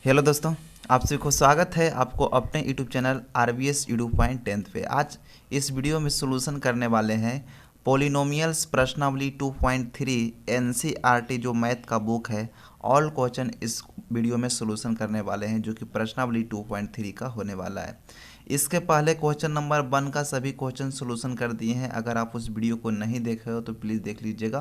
Hello दोस्तों, आप सभी को स्वागत है आपको अपने YouTube channel RBS YouTube point 10th पे। आज इस वीडियो में सॉल्यूशन करने वाले हैं पॉलिनोमियल्स प्रश्नावली 2.3 NCERT जो मैथ का बुक है। ऑल क्वेश्चन इस वीडियो में सॉल्यूशन करने वाले हैं जो कि प्रश्नावली 2.3 का होने वाला है। इसके पहले क्वेश्चन नंबर 1 का सभी क्वेश्चन सॉल्यूशन कर दिए हैं। अगर आप उस वीडियो को नहीं देखे हो तो प्लीज़ देख लीजिएगा।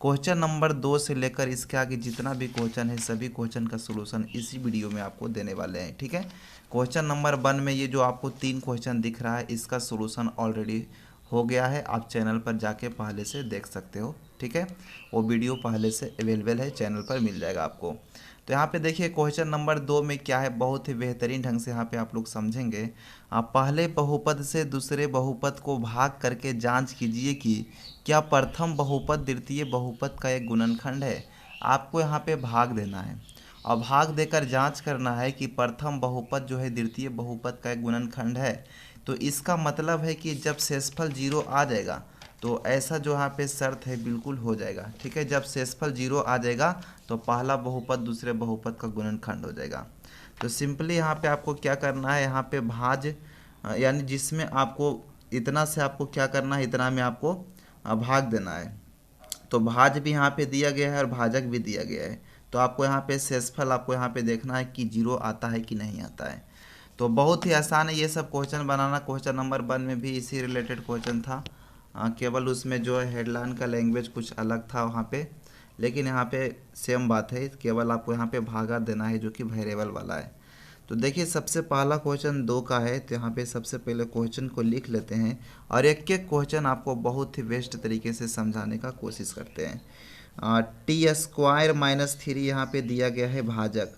क्वेश्चन नंबर 2 से लेकर इसके आगे जितना भी क्वेश्चन है सभी क्वेश्चन का सॉल्यूशन इसी वीडियो में आपको देने वाले हैं। ठीक है, क्वेश्चन नंबर 1 में ये जो आपको 3 क्वेश्चन दिख रहा है इसका सॉल्यूशन ऑलरेडी हो गया है। आप चैनल पर जाके पहले से देख सकते हो। ठीक है, वो वीडियो पहले से अवेलेबल है, चैनल पर मिल जाएगा आपको। तो यहाँ पे देखिए क्वेश्चन नंबर 2 में क्या है, बहुत ही बेहतरीन ढंग से यहाँ पे आप लोग समझेंगे। आप पहले बहुपद से दूसरे बहुपद को भाग करके जांच कीजिए कि क्या प्रथम बहुपद द्वितीय बहुपद का एक गुणनखंड है। आपको यहाँ पे भाग देना है और भाग देकर जांच करना है कि प्रथम बहुपद जो है द्वितीय बहुपद का एक गुणनखंड है। तो इसका मतलब है कि जब शेषफल 0 आ जाएगा तो ऐसा जो यहाँ पे शर्त है बिल्कुल हो जाएगा। ठीक है, जब शेषफल 0 आ जाएगा तो पहला बहुपद दूसरे बहुपद का गुणनखंड हो जाएगा। तो सिंपली यहाँ पे आपको क्या करना है, यहाँ पे भाज यानी जिसमें आपको इतना से आपको क्या करना है, इतना में आपको भाग देना है। तो भाज भी यहाँ पे दिया गया है और भाजक भी दिया गया है। तो आपको यहाँ पे शेषफल आपको यहाँ पे देखना है कि 0 आता है कि नहीं आता है। तो बहुत ही आसान है ये सब क्वेश्चन बनाना। क्वेश्चन नंबर 1 में भी इसी रिलेटेड क्वेश्चन था। केवल उसमें जो है हेडलाइन का लैंग्वेज कुछ अलग था वहाँ पे, लेकिन यहाँ पे सेम बात है। केवल आपको यहाँ पे भागा देना है जो कि वेरिएबल वाला है। तो देखिए सबसे पहला क्वेश्चन 2 का है। तो यहाँ पे सबसे पहले क्वेश्चन को लिख लेते हैं और एक एक क्वेश्चन आपको बहुत ही बेस्ट तरीके से समझाने का कोशिश करते हैं। t² - 3 यहाँ पे दिया गया है भाजक,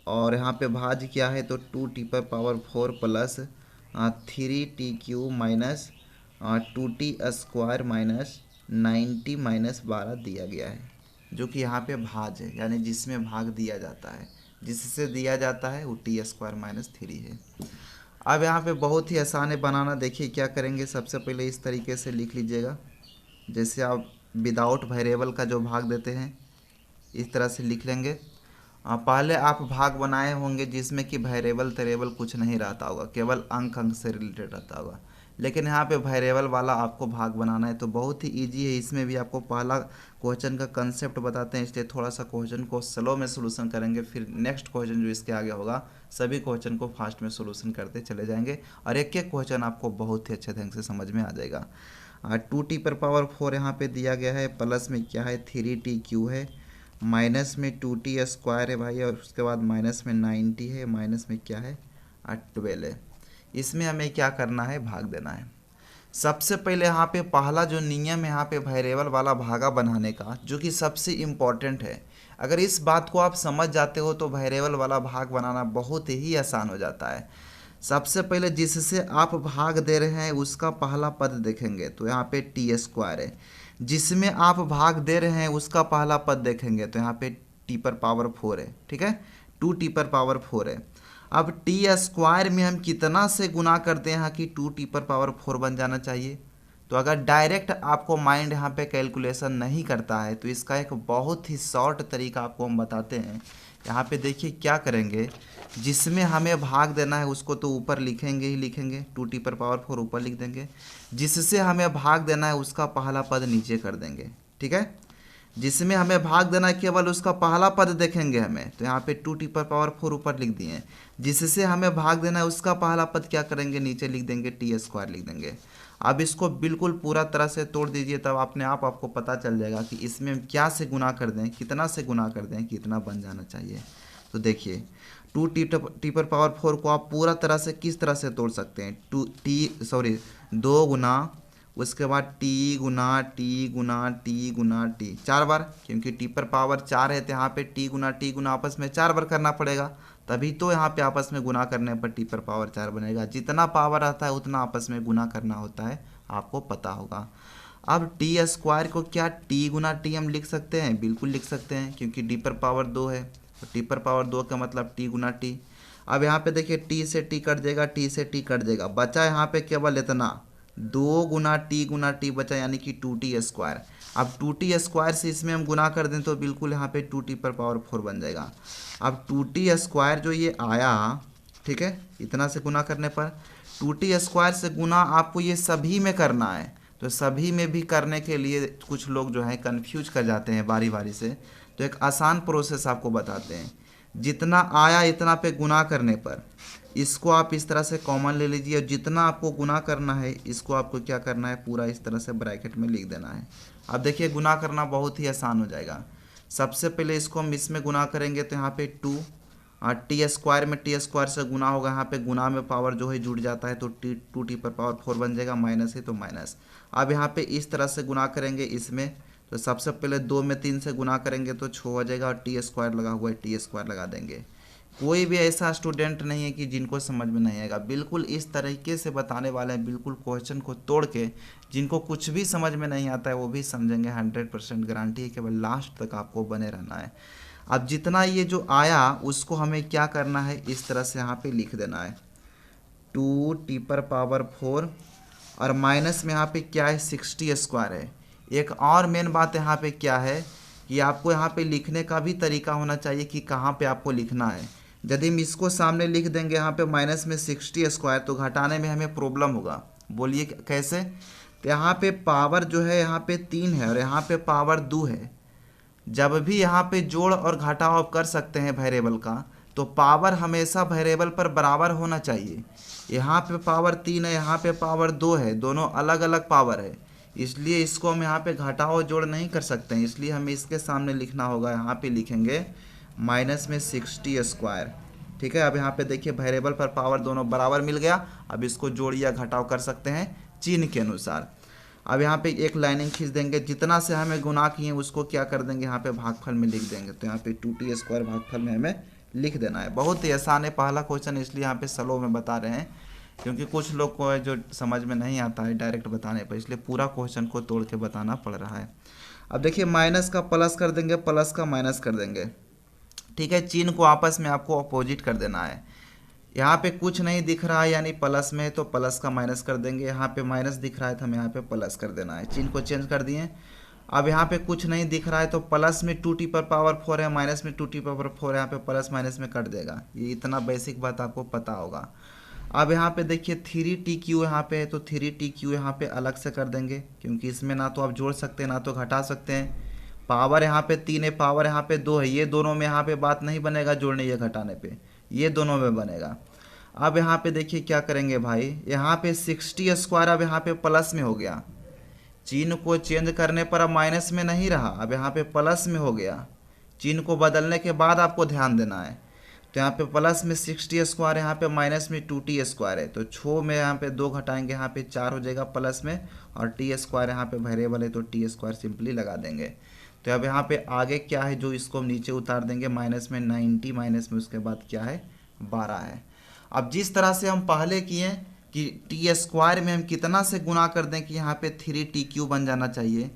और यहाँ पे भाज क्या है तो 2t⁴ plus 3t³ minus 2t² minus 90 - 12 दिया गया है, जो कि यहाँ पे भाज है यानी जिसमें भाग दिया जाता है, जिससे दिया जाता है वो t² - 3 है। अब यहाँ पे बहुत ही आसान है बनाना। देखिए क्या करेंगे, सबसे पहले इस तरीके से लिख लीजिएगा जैसे आप विदाउट वेरिएबल का जो भाग देते हैं इस तरह से लिख लेंगे। पहले आप भाग बनाए होंगे जिसमें कि वेरिएबल तेरेबल कुछ नहीं रहता होगा, केवल अंक अंक से रिलेटेड रहता होगा। लेकिन यहाँ पे वेरिएबल वाला आपको भाग बनाना है तो बहुत ही इजी है। इसमें भी आपको पहला क्वेश्चन का कंसेप्ट बताते हैं, इसलिए थोड़ा सा क्वेश्चन को स्लो में सोल्यूशन करेंगे। फिर नेक्स्ट क्वेश्चन जो इसके आगे होगा सभी क्वेश्चन को फास्ट में सोल्यूशन करते चले जाएंगे और एक एक क्वेश्चन आपको बहुत ही अच्छे ढंग से समझ में आ जाएगा। 2t⁴ यहाँ पे दिया गया है, प्लस में क्या है 3t³ है, माइनस में 2t² है भाई, और उसके बाद माइनस में 90 है, माइनस में क्या है 12 है। इसमें हमें क्या करना है, भाग देना है। सबसे पहले यहाँ पे पहला जो नियम है यहाँ पे वेरिएबल वाला भागा बनाने का, जो कि सबसे इम्पॉर्टेंट है। अगर इस बात को आप समझ जाते हो तो वेरिएबल वाला भाग बनाना बहुत ही आसान हो जाता है। सबसे पहले जिससे आप भाग दे रहे हैं उसका पहला पद देखेंगे तो यहाँ पे t² है। जिसमें आप भाग दे रहे हैं उसका पहला पद देखेंगे तो यहाँ पे t⁴ है। ठीक है, 2t⁴ है। अब t² में हम कितना से गुना करते हैं कि 2t⁴ बन जाना चाहिए। तो अगर डायरेक्ट आपको माइंड यहाँ पे कैलकुलेशन नहीं करता है तो इसका एक बहुत ही शॉर्ट तरीका आपको हम बताते हैं। यहाँ पे देखिए क्या करेंगे, जिसमें हमें भाग देना है उसको तो ऊपर लिखेंगे ही लिखेंगे, 2t⁴ ऊपर लिख देंगे। जिससे हमें भाग देना है उसका पहला पद नीचे कर देंगे। ठीक है, जिसमें हमें भाग देना है केवल उसका पहला पद देखेंगे हमें, तो यहाँ पे 2t⁴ ऊपर लिख दिए। जिससे हमें भाग देना है उसका पहला पद क्या करेंगे, नीचे लिख देंगे, t² लिख देंगे। अब इसको बिल्कुल पूरा तरह से तोड़ दीजिए, तब अपने आप आपको पता चल जाएगा कि इसमें हम क्या से गुना कर दें, कितना से गुना कर दें, कितना बन जाना चाहिए। तो देखिए 2t⁴ को आप पूरा तरह से किस तरह से तोड़ सकते हैं, 2 गुना, उसके बाद t गुना t गुना t गुना t 4 बार, क्योंकि t⁴ 4 है तो यहाँ पे t गुना आपस में 4 बार करना पड़ेगा, तभी तो यहाँ पे आपस में गुना करने पर t⁴ बनेगा। जितना पावर आता है उतना आपस में गुना करना होता है, आपको पता होगा। अब t² को क्या t गुना t हम लिख सकते हैं, बिल्कुल लिख सकते हैं, क्योंकि t⁴ 2 है तो t⁴ 2 का मतलब t गुना t। अब यहाँ पे देखिए t से t कट जाएगा, t से t कट जाएगा, बचा यहाँ पे केवल इतना 2 गुना t बचा, यानी कि 2t²। अब 2t² से इसमें हम गुना कर दें तो बिल्कुल यहाँ पे 2t⁴ बन जाएगा। अब 2t² जो ये आया, ठीक है, इतना से गुना करने पर 2t² से गुना आपको ये सभी में करना है। तो सभी में भी करने के लिए कुछ लोग जो है कन्फ्यूज कर जाते हैं बारी बारी से, तो एक आसान प्रोसेस आपको बताते हैं। जितना आया इतना पे गुना करने पर इसको आप इस तरह से कॉमन ले लीजिए, और जितना आपको गुना करना है इसको आपको क्या करना है, पूरा इस तरह से ब्रैकेट में लिख देना है। अब देखिए गुना करना बहुत ही आसान हो जाएगा। सबसे पहले इसको हम इसमें गुना करेंगे तो यहाँ पे 2 और t² में t² से गुना होगा, यहाँ पे गुना में पावर जो है जुड़ जाता है तो 2t⁴ बन जाएगा, माइनस है तो माइनस। अब यहाँ पे इस तरह से गुना करेंगे इसमें, तो सबसे पहले 2 में 3 से गुना करेंगे तो 6 हो जाएगा, और t² लगा हुआ है t² लगा देंगे। कोई भी ऐसा स्टूडेंट नहीं है कि जिनको समझ में नहीं आएगा, बिल्कुल इस तरीके से बताने वाले हैं, बिल्कुल क्वेश्चन को तोड़ के। जिनको कुछ भी समझ में नहीं आता है वो भी समझेंगे, 100% गारंटी है, केवल लास्ट तक आपको बने रहना है। अब जितना ये जो आया उसको हमें क्या करना है, इस तरह से यहाँ पे लिख देना है 2t⁴, और माइनस में यहाँ पे क्या है 60² है। एक और मेन बात यहाँ पे क्या है कि आपको यहाँ पे लिखने का भी तरीका होना चाहिए कि कहाँ पे आपको लिखना है। यदि हम इसको सामने लिख देंगे यहाँ पे माइनस में 60² तो घटाने में हमें प्रॉब्लम होगा। बोलिए कैसे? तो यहाँ पे पावर जो है यहाँ पे 3 है और यहाँ पे पावर 2 है। जब भी यहाँ पे जोड़ और घटाव आप कर सकते हैं वेरिएबल का, तो पावर हमेशा वेरिएबल पर बराबर होना चाहिए। यहाँ पे पावर 3 है, यहाँ पे पावर 2 है, दोनों अलग अलग पावर है, इसलिए इसको हम यहाँ पे घटाव जोड़ नहीं कर सकते हैं। इसलिए हमें इसके सामने लिखना होगा, यहाँ पे लिखेंगे माइनस में 60²। ठीक है, अब यहाँ पे देखिए वेरिएबल पर पावर दोनों बराबर मिल गया। अब इसको जोड़ या घटाव कर सकते हैं चिन्ह के अनुसार। अब यहाँ पे एक लाइनिंग खींच देंगे, जितना से हमें गुना किए उसको क्या कर देंगे, यहाँ पे भागफल में लिख देंगे। तो यहाँ पे 2t² भागफल में हमें लिख देना है। बहुत ही आसान है पहला क्वेश्चन, इसलिए यहाँ पे स्लो में बता रहे हैं, क्योंकि कुछ लोग को जो समझ में नहीं आता है डायरेक्ट बताने पर, इसलिए पूरा क्वेश्चन को तोड़ के बताना पड़ रहा है। अब देखिए माइनस का प्लस कर देंगे, प्लस का माइनस कर देंगे। ठीक है, चिन्ह को आपस में आपको अपोजिट कर देना है। यहाँ पे कुछ नहीं दिख रहा है यानी प्लस में, तो प्लस का माइनस कर देंगे। यहाँ पे माइनस दिख रहा है तो हमें यहाँ पे प्लस कर देना है। चिन्ह को चेंज कर दिए। अब यहाँ पे कुछ नहीं दिख रहा है तो प्लस में 2t⁴ है, माइनस में 2t⁴ है, यहाँ पे प्लस माइनस में कट देगा। ये इतना बेसिक बात आपको पता होगा। अब यहाँ पे देखिए 3tq यहाँ पे है, तो 3tq यहाँ पे अलग से कर देंगे, क्योंकि इसमें ना तो आप जोड़ सकते हैं ना तो घटा सकते हैं। पावर यहाँ पे 3 है, पावर यहाँ पे 2 है, ये दोनों में यहाँ पे बात नहीं बनेगा जोड़ने या घटाने पे, ये दोनों में बनेगा। अब यहाँ पे देखिए क्या करेंगे भाई, यहाँ पे 60² अब यहाँ पे प्लस में हो गया। चिन्ह को चेंज करने पर अब माइनस में नहीं रहा, अब यहाँ पे प्लस में हो गया। चिन्ह को बदलने के बाद आपको ध्यान देना है। तो यहाँ पे प्लस में 60², यहाँ पे माइनस में 2t² है, तो 6 में यहाँ पे 2 घटाएंगे, यहाँ पे 4 हो जाएगा प्लस में, और t² यहाँ पे वेरिएबल है तो t² सिंपली लगा देंगे। तो अब यहाँ पे आगे क्या है जो इसको हम नीचे उतार देंगे, माइनस में 90, माइनस में उसके बाद क्या है 12 है। अब जिस तरह से हम पहले किए कि t² में हम कितना से गुना कर दें कि यहाँ पे 3tq बन जाना चाहिए,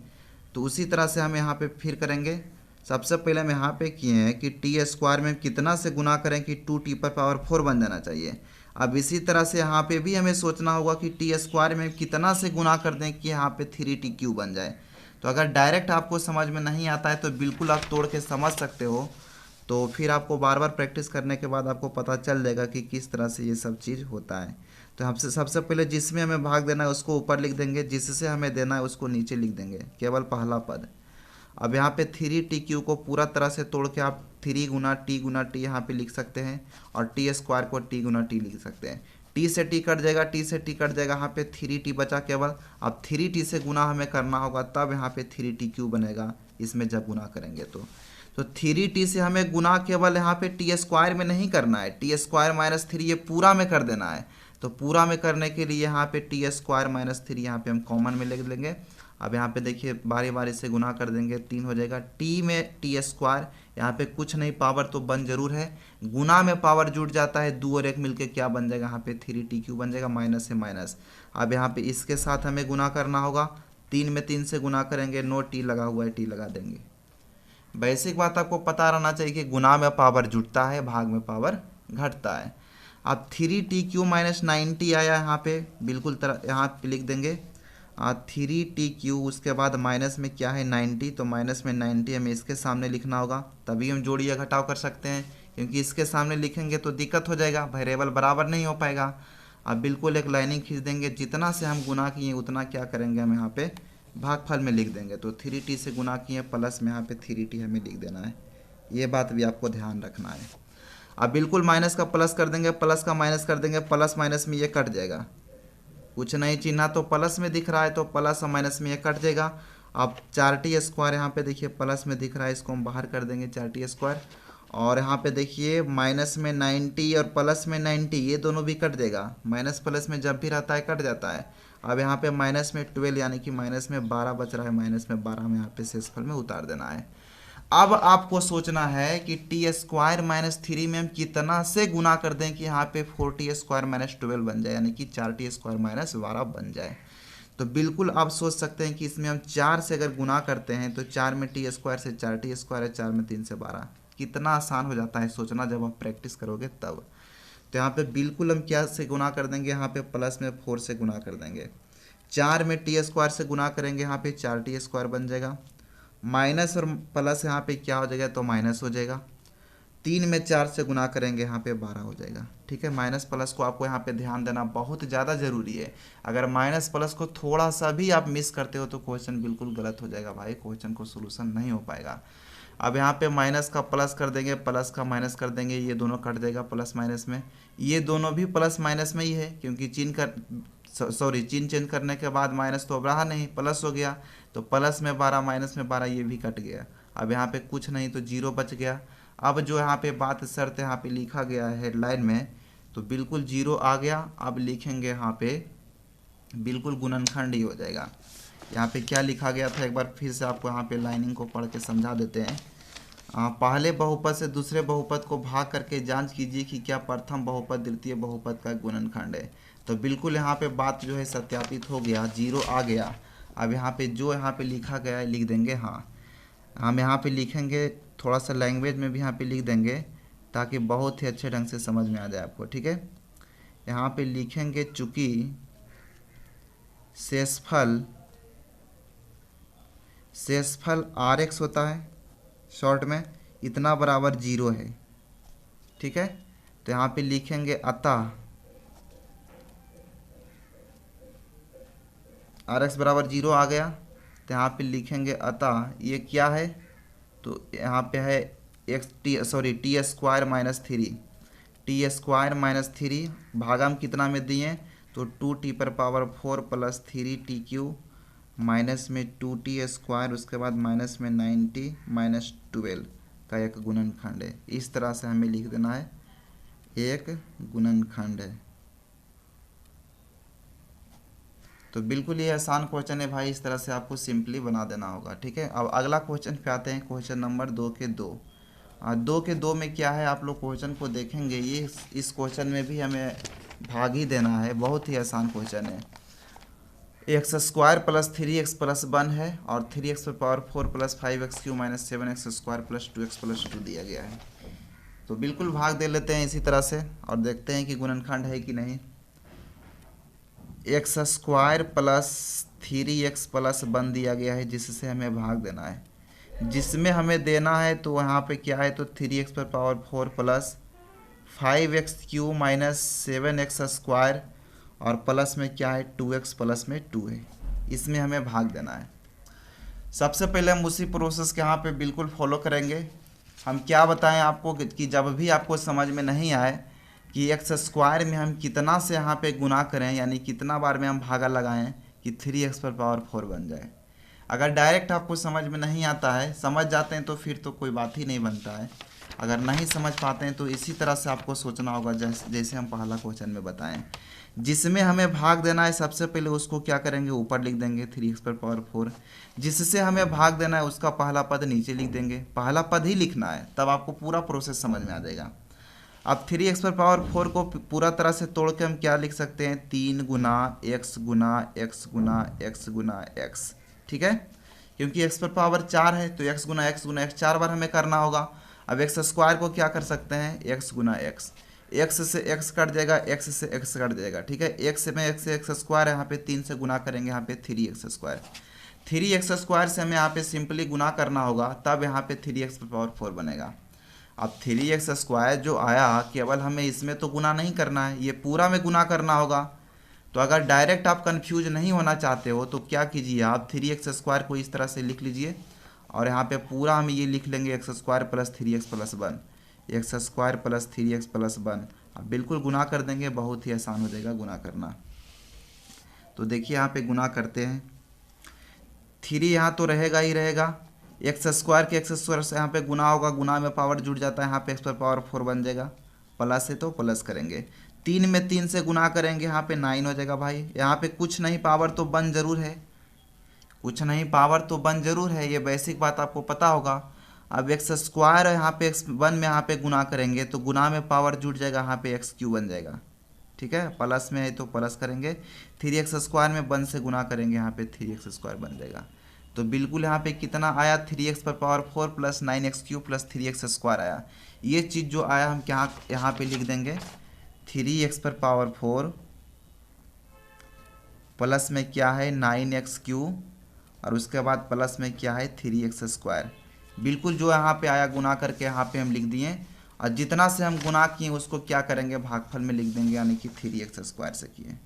तो उसी तरह से हम यहाँ पे फिर करेंगे। सबसे पहले हम यहाँ पे किए हैं कि t² में हम कितना से गुना करें कि 2t⁴ बन जाना चाहिए। अब इसी तरह से यहाँ पे भी हमें सोचना होगा कि t² में कितना से गुना कर दें कि यहाँ पे 3tq बन जाए। तो अगर डायरेक्ट आपको समझ में नहीं आता है तो बिल्कुल आप तोड़ के समझ सकते हो, तो फिर आपको बार बार प्रैक्टिस करने के बाद आपको पता चल जाएगा कि किस तरह से ये सब चीज़ होता है। तो हमसे सबसे पहले जिसमें हमें भाग देना है उसको ऊपर लिख देंगे, जिससे हमें देना है उसको नीचे लिख देंगे, केवल पहला पद। अब यहाँ पे 3tq को पूरा तरह से तोड़ के आप 3 गुना t यहाँ पे लिख सकते हैं, और t² को t गुना t लिख सकते हैं। t से t कट जाएगा, t से t कट जाएगा, यहाँ पे 3t बचा केवल। अब 3t से गुना हमें करना होगा, तब यहाँ पे 3tq बनेगा इसमें जब गुना करेंगे तो 3t से हमें गुना केवल यहाँ पे t² में नहीं करना है, t² - 3 ये पूरा में कर देना है। तो पूरा में करने के लिए यहाँ पे t² - 3 यहाँ पे हम कॉमन में लिख लेंगे। अब यहाँ पे देखिए बारी बारी से गुना कर देंगे, 3 हो जाएगा। t में t², यहाँ पे कुछ नहीं, पावर तो बन जरूर है, गुना में पावर जुड़ जाता है, 2 और 1 मिलके क्या बन जाएगा, यहाँ पे 3tq बन जाएगा, माइनस से माइनस। अब यहाँ पे इसके साथ हमें गुना करना होगा, 3 में 3 से गुना करेंगे, नो t लगा हुआ है, t लगा देंगे। बेसिक बात आपको पता रहना चाहिए कि गुना में पावर जुड़ता है, भाग में पावर घटता है। अब 3tq - 90 आया यहाँ पे, बिल्कुल तरह यहाँ पे लिख देंगे। 3t क्यू, उसके बाद माइनस में क्या है 90, तो माइनस में 90 हमें इसके सामने लिखना होगा, तभी हम जोड़ या घटाव कर सकते हैं, क्योंकि इसके सामने लिखेंगे तो दिक्कत हो जाएगा, वेरिएबल बराबर नहीं हो पाएगा। अब बिल्कुल एक लाइनिंग खींच देंगे, जितना से हम गुना किए उतना क्या करेंगे हम यहाँ पे भागफल में लिख देंगे। तो 3t से गुना किए प्लस में यहाँ पे 3t हमें लिख देना है, ये बात भी आपको ध्यान रखना है। अब बिल्कुल माइनस का प्लस कर देंगे, प्लस का माइनस कर देंगे, प्लस माइनस में ये कट जाएगा, कुछ नहीं चिन्ह तो प्लस में दिख रहा है तो प्लस और माइनस में ये कट जाएगा। अब 4t² यहाँ पे देखिए प्लस में दिख रहा है, इसको हम बाहर कर देंगे 4t², और यहाँ पे देखिए माइनस में 90 और प्लस में 90 ये दोनों भी कट देगा, माइनस प्लस में जब भी रहता है कट जाता है। अब यहाँ पे माइनस में 12 यानी कि माइनस में 12 बच रहा है, माइनस में 12 में यहाँ पे शेषफल में उतार देना है। अब आपको सोचना है कि t² - 3 में हम कितना से गुना कर दें कि यहाँ पे 4t² - 12 बन जाए, यानी कि 4t² - 12 बन जाए। तो बिल्कुल आप सोच सकते हैं कि इसमें हम 4 से अगर गुना करते हैं तो 4 में t² से 4t² है, 4 में 3 से 12, कितना आसान हो जाता है सोचना जब आप प्रैक्टिस करोगे तब। तो यहाँ पे बिल्कुल हम क्या से गुना कर देंगे, यहाँ पे प्लस में 4 से गुना कर देंगे, 4 में t² से गुना करेंगे, यहाँ पे 4t² बन जाएगा, माइनस और प्लस यहाँ पे क्या हो जाएगा तो माइनस हो जाएगा, 3 में 4 से गुना करेंगे यहाँ पे 12 हो जाएगा। ठीक है, माइनस प्लस को आपको यहाँ पे ध्यान देना बहुत ज़्यादा ज़रूरी है, अगर माइनस प्लस को थोड़ा सा भी आप मिस करते हो तो क्वेश्चन बिल्कुल गलत हो जाएगा भाई, क्वेश्चन को सोल्यूशन नहीं हो पाएगा। अब यहाँ पे माइनस का प्लस कर देंगे, प्लस का माइनस कर देंगे, ये दोनों कट जाएगा प्लस माइनस में, ये दोनों भी प्लस माइनस में ही है, क्योंकि चिन्ह चेंज करने के बाद माइनस तो अब रहा नहीं, प्लस हो गया, तो प्लस में 12 माइनस में 12 ये भी कट गया। अब यहाँ पे कुछ नहीं तो 0 बच गया। अब जो यहाँ पे बात शर्त यहाँ पे लिखा गया है हेडलाइन में, तो बिल्कुल 0 आ गया। अब लिखेंगे यहाँ पे बिल्कुल गुणनखंड ही हो जाएगा। यहाँ पे क्या लिखा गया था एक बार फिर से आपको यहाँ पे लाइनिंग को पढ़ के समझा देते हैं। पहले बहुपद से दूसरे बहुपद को भाग करके जांच कीजिए कि क्या प्रथम बहुपद द्वितीय बहुपद का गुणनखंड है। तो बिल्कुल यहाँ पे बात जो है सत्यापित हो गया, 0 आ गया। अब यहाँ पे जो यहाँ पे लिखा गया है लिख देंगे। हाँ, हम यहाँ पे लिखेंगे, थोड़ा सा लैंग्वेज में भी यहाँ पे लिख देंगे ताकि बहुत ही अच्छे ढंग से समझ में आ जाए आपको। ठीक है, यहाँ पे लिखेंगे चूँकि शेषफल RX होता है शॉर्ट में, इतना बराबर 0 है। ठीक है, तो यहाँ पे लिखेंगे अतः RX बराबर 0 आ गया, तो यहाँ पे लिखेंगे अतः ये क्या है, तो यहाँ पे है t² - 3 भागा हम कितना में दिए तो 2t⁴ प्लस 3t³ माइनस में 2t², उसके बाद माइनस में 90 माइनस 12 का एक गुणनखंड है। इस तरह से हमें लिख देना है एक गुणनखंड है। तो बिल्कुल ये आसान क्वेश्चन है भाई, इस तरह से आपको सिंपली बना देना होगा। ठीक है, अब अगला क्वेश्चन पे आते हैं, क्वेश्चन नंबर 2 के 2। 2 के 2 में क्या है, आप लोग क्वेश्चन को देखेंगे, ये इस क्वेश्चन में भी हमें भाग ही देना है, बहुत ही आसान क्वेश्चन है। x² प्लस 3x प्लस 1 है और 3x⁴ plus 5x³ minus 7x² plus 2x plus 2 दिया गया है। तो बिल्कुल भाग दे लेते हैं इसी तरह से और देखते हैं कि गुणनखंड है कि नहीं। x² प्लस 3x प्लस 1 दिया गया है जिससे हमें भाग देना है, जिसमें हमें देना है तो यहाँ पे क्या है तो 3x⁴ plus 5x³ minus 7x² और प्लस में क्या है 2x प्लस में 2 है, इसमें हमें भाग देना है। सबसे पहले हम उसी प्रोसेस के यहाँ पे बिल्कुल फॉलो करेंगे। हम क्या बताएं आपको कि जब भी आपको समझ में नहीं आए कि x² में हम कितना से यहाँ पे गुना करें, यानी कितना बार में हम भागा लगाएं कि 3x⁴ बन जाए। अगर डायरेक्ट आपको समझ में नहीं आता है, समझ जाते हैं तो फिर तो कोई बात ही नहीं बनता है। अगर नहीं समझ पाते हैं तो इसी तरह से आपको सोचना होगा जैसे हम पहला क्वेश्चन में बताएं। जिसमें हमें भाग देना है सबसे पहले उसको क्या करेंगे, ऊपर लिख देंगे 3x⁴। जिससे हमें भाग देना है उसका पहला पद नीचे लिख देंगे, पहला पद ही लिखना है, तब आपको पूरा प्रोसेस समझ में आ जाएगा। अब 3x⁴ को पूरा तरह से तोड़ के हम क्या लिख सकते हैं, 3 गुना x गुना x गुना x गुना x। ठीक है, क्योंकि x⁴ 4 है तो x गुना x गुना x 4 बार हमें करना होगा। अब x² को क्या कर सकते हैं, x गुना x। एक्स से एक्स कट जाएगा, एक्स से एक्स कट जाएगा, ठीक है। एक्स में एक्स से एक्स स्क्वायर, यहाँ पे 3 से गुना करेंगे, यहाँ पे 3x स्क्वायर। 3x स्क्वायर से हमें यहाँ पे सिंपली गुना करना होगा, तब यहाँ पे 3x पावर 4 बनेगा। अब 3x स्क्वायर जो आया, केवल हमें इसमें तो गुना नहीं करना है, ये पूरा में गुना करना होगा। तो अगर डायरेक्ट आप कंफ्यूज नहीं होना चाहते हो तो क्या कीजिए, आप 3x स्क्वायर को इस तरह से लिख लीजिए और यहाँ पे पूरा हम ये लिख लेंगे x square plus 3x plus 1, x square plus 3x plus 1। अब बिल्कुल गुना कर देंगे, बहुत ही आसान हो जाएगा गुना करना। तो देखिए यहाँ पे गुना करते हैं, 3 यहाँ तो रहेगा ही रहेगा, एक्स स्क्वायर के एक्स स्क्वायर से यहाँ पे गुना होगा, गुना में पावर जुड़ जाता है, यहाँ पे एक्स पर पावर 4 बन जाएगा, प्लस है तो प्लस करेंगे, 3 में 3 से गुना करेंगे, यहाँ पे 9 हो जाएगा भाई। यहाँ पे कुछ नहीं पावर तो बन जरूर है, कुछ नहीं पावर तो बन जरूर है, ये बेसिक बात आपको पता होगा। अब एक्स स्क्वायर यहाँ पे एक्स 1 में यहाँ पे गुना करेंगे तो गुना में पावर जुड़ जाएगा, यहाँ पे एक्स क्यू बन जाएगा, ठीक है। प्लस में है तो प्लस करेंगे, 3x स्क्वायर में 1 से गुना करेंगे, यहाँ पे 3x स्क्वायर बन जाएगा। तो बिल्कुल यहाँ पे कितना आया, 3x पर power 4 plus 9x Q plus 3x square आया। ये चीज़ जो आया हम क्या यहाँ पे लिख देंगे, 3x पर पावर 4 प्लस में क्या है 9x क्यू और उसके बाद प्लस में क्या है 3x स्क्वायर। बिल्कुल जो यहाँ पे आया गुना करके यहाँ पे हम लिख दिए, और जितना से हम गुना किए उसको क्या करेंगे भागफल में लिख देंगे, यानी कि 3x स्क्वायर से किए,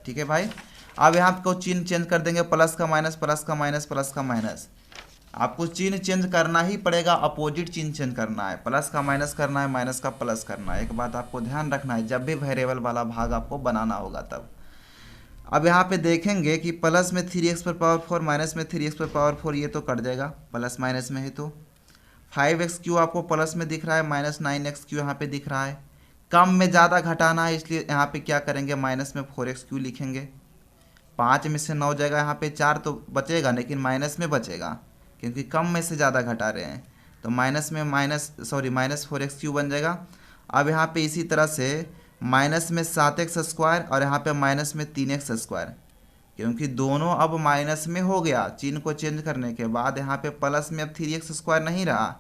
ठीक है भाई। अब यहाँ को चिन्ह चेंज कर देंगे, प्लस का माइनस, प्लस का माइनस, प्लस का माइनस। आपको चिन्ह चेंज करना ही पड़ेगा, अपोजिट चिन्ह चेंज करना है, प्लस का माइनस करना है, माइनस का प्लस करना है। एक बात आपको ध्यान रखना है, जब भी वेरिएबल वाला भाग आपको बनाना होगा तब। अब यहाँ पे देखेंगे कि प्लस में 3x पर पावर 4 माइनस में 3x पर पावर 4, ये तो कट जाएगा, प्लस माइनस में है तो 5x क्यू आपको प्लस में दिख रहा है, माइनस 9x क्यू यहाँ पे दिख रहा है। कम में ज़्यादा घटाना है, इसलिए यहाँ पे क्या करेंगे, माइनस में 4x क्यू लिखेंगे। 5 में से 9 जाएगा, यहाँ पे 4 तो बचेगा लेकिन माइनस में बचेगा, क्योंकि कम में से ज़्यादा घटा रहे हैं। तो माइनस 4x क्यू बन जाएगा। अब यहाँ पे इसी तरह से माइनस में 7x स्क्वायर और यहाँ पे माइनस में 3x स्क्वायर, क्योंकि दोनों अब माइनस में हो गया, चिन्ह को चेंज करने के बाद यहाँ पे प्लस में अब 3x स्क्वायर नहीं रहा,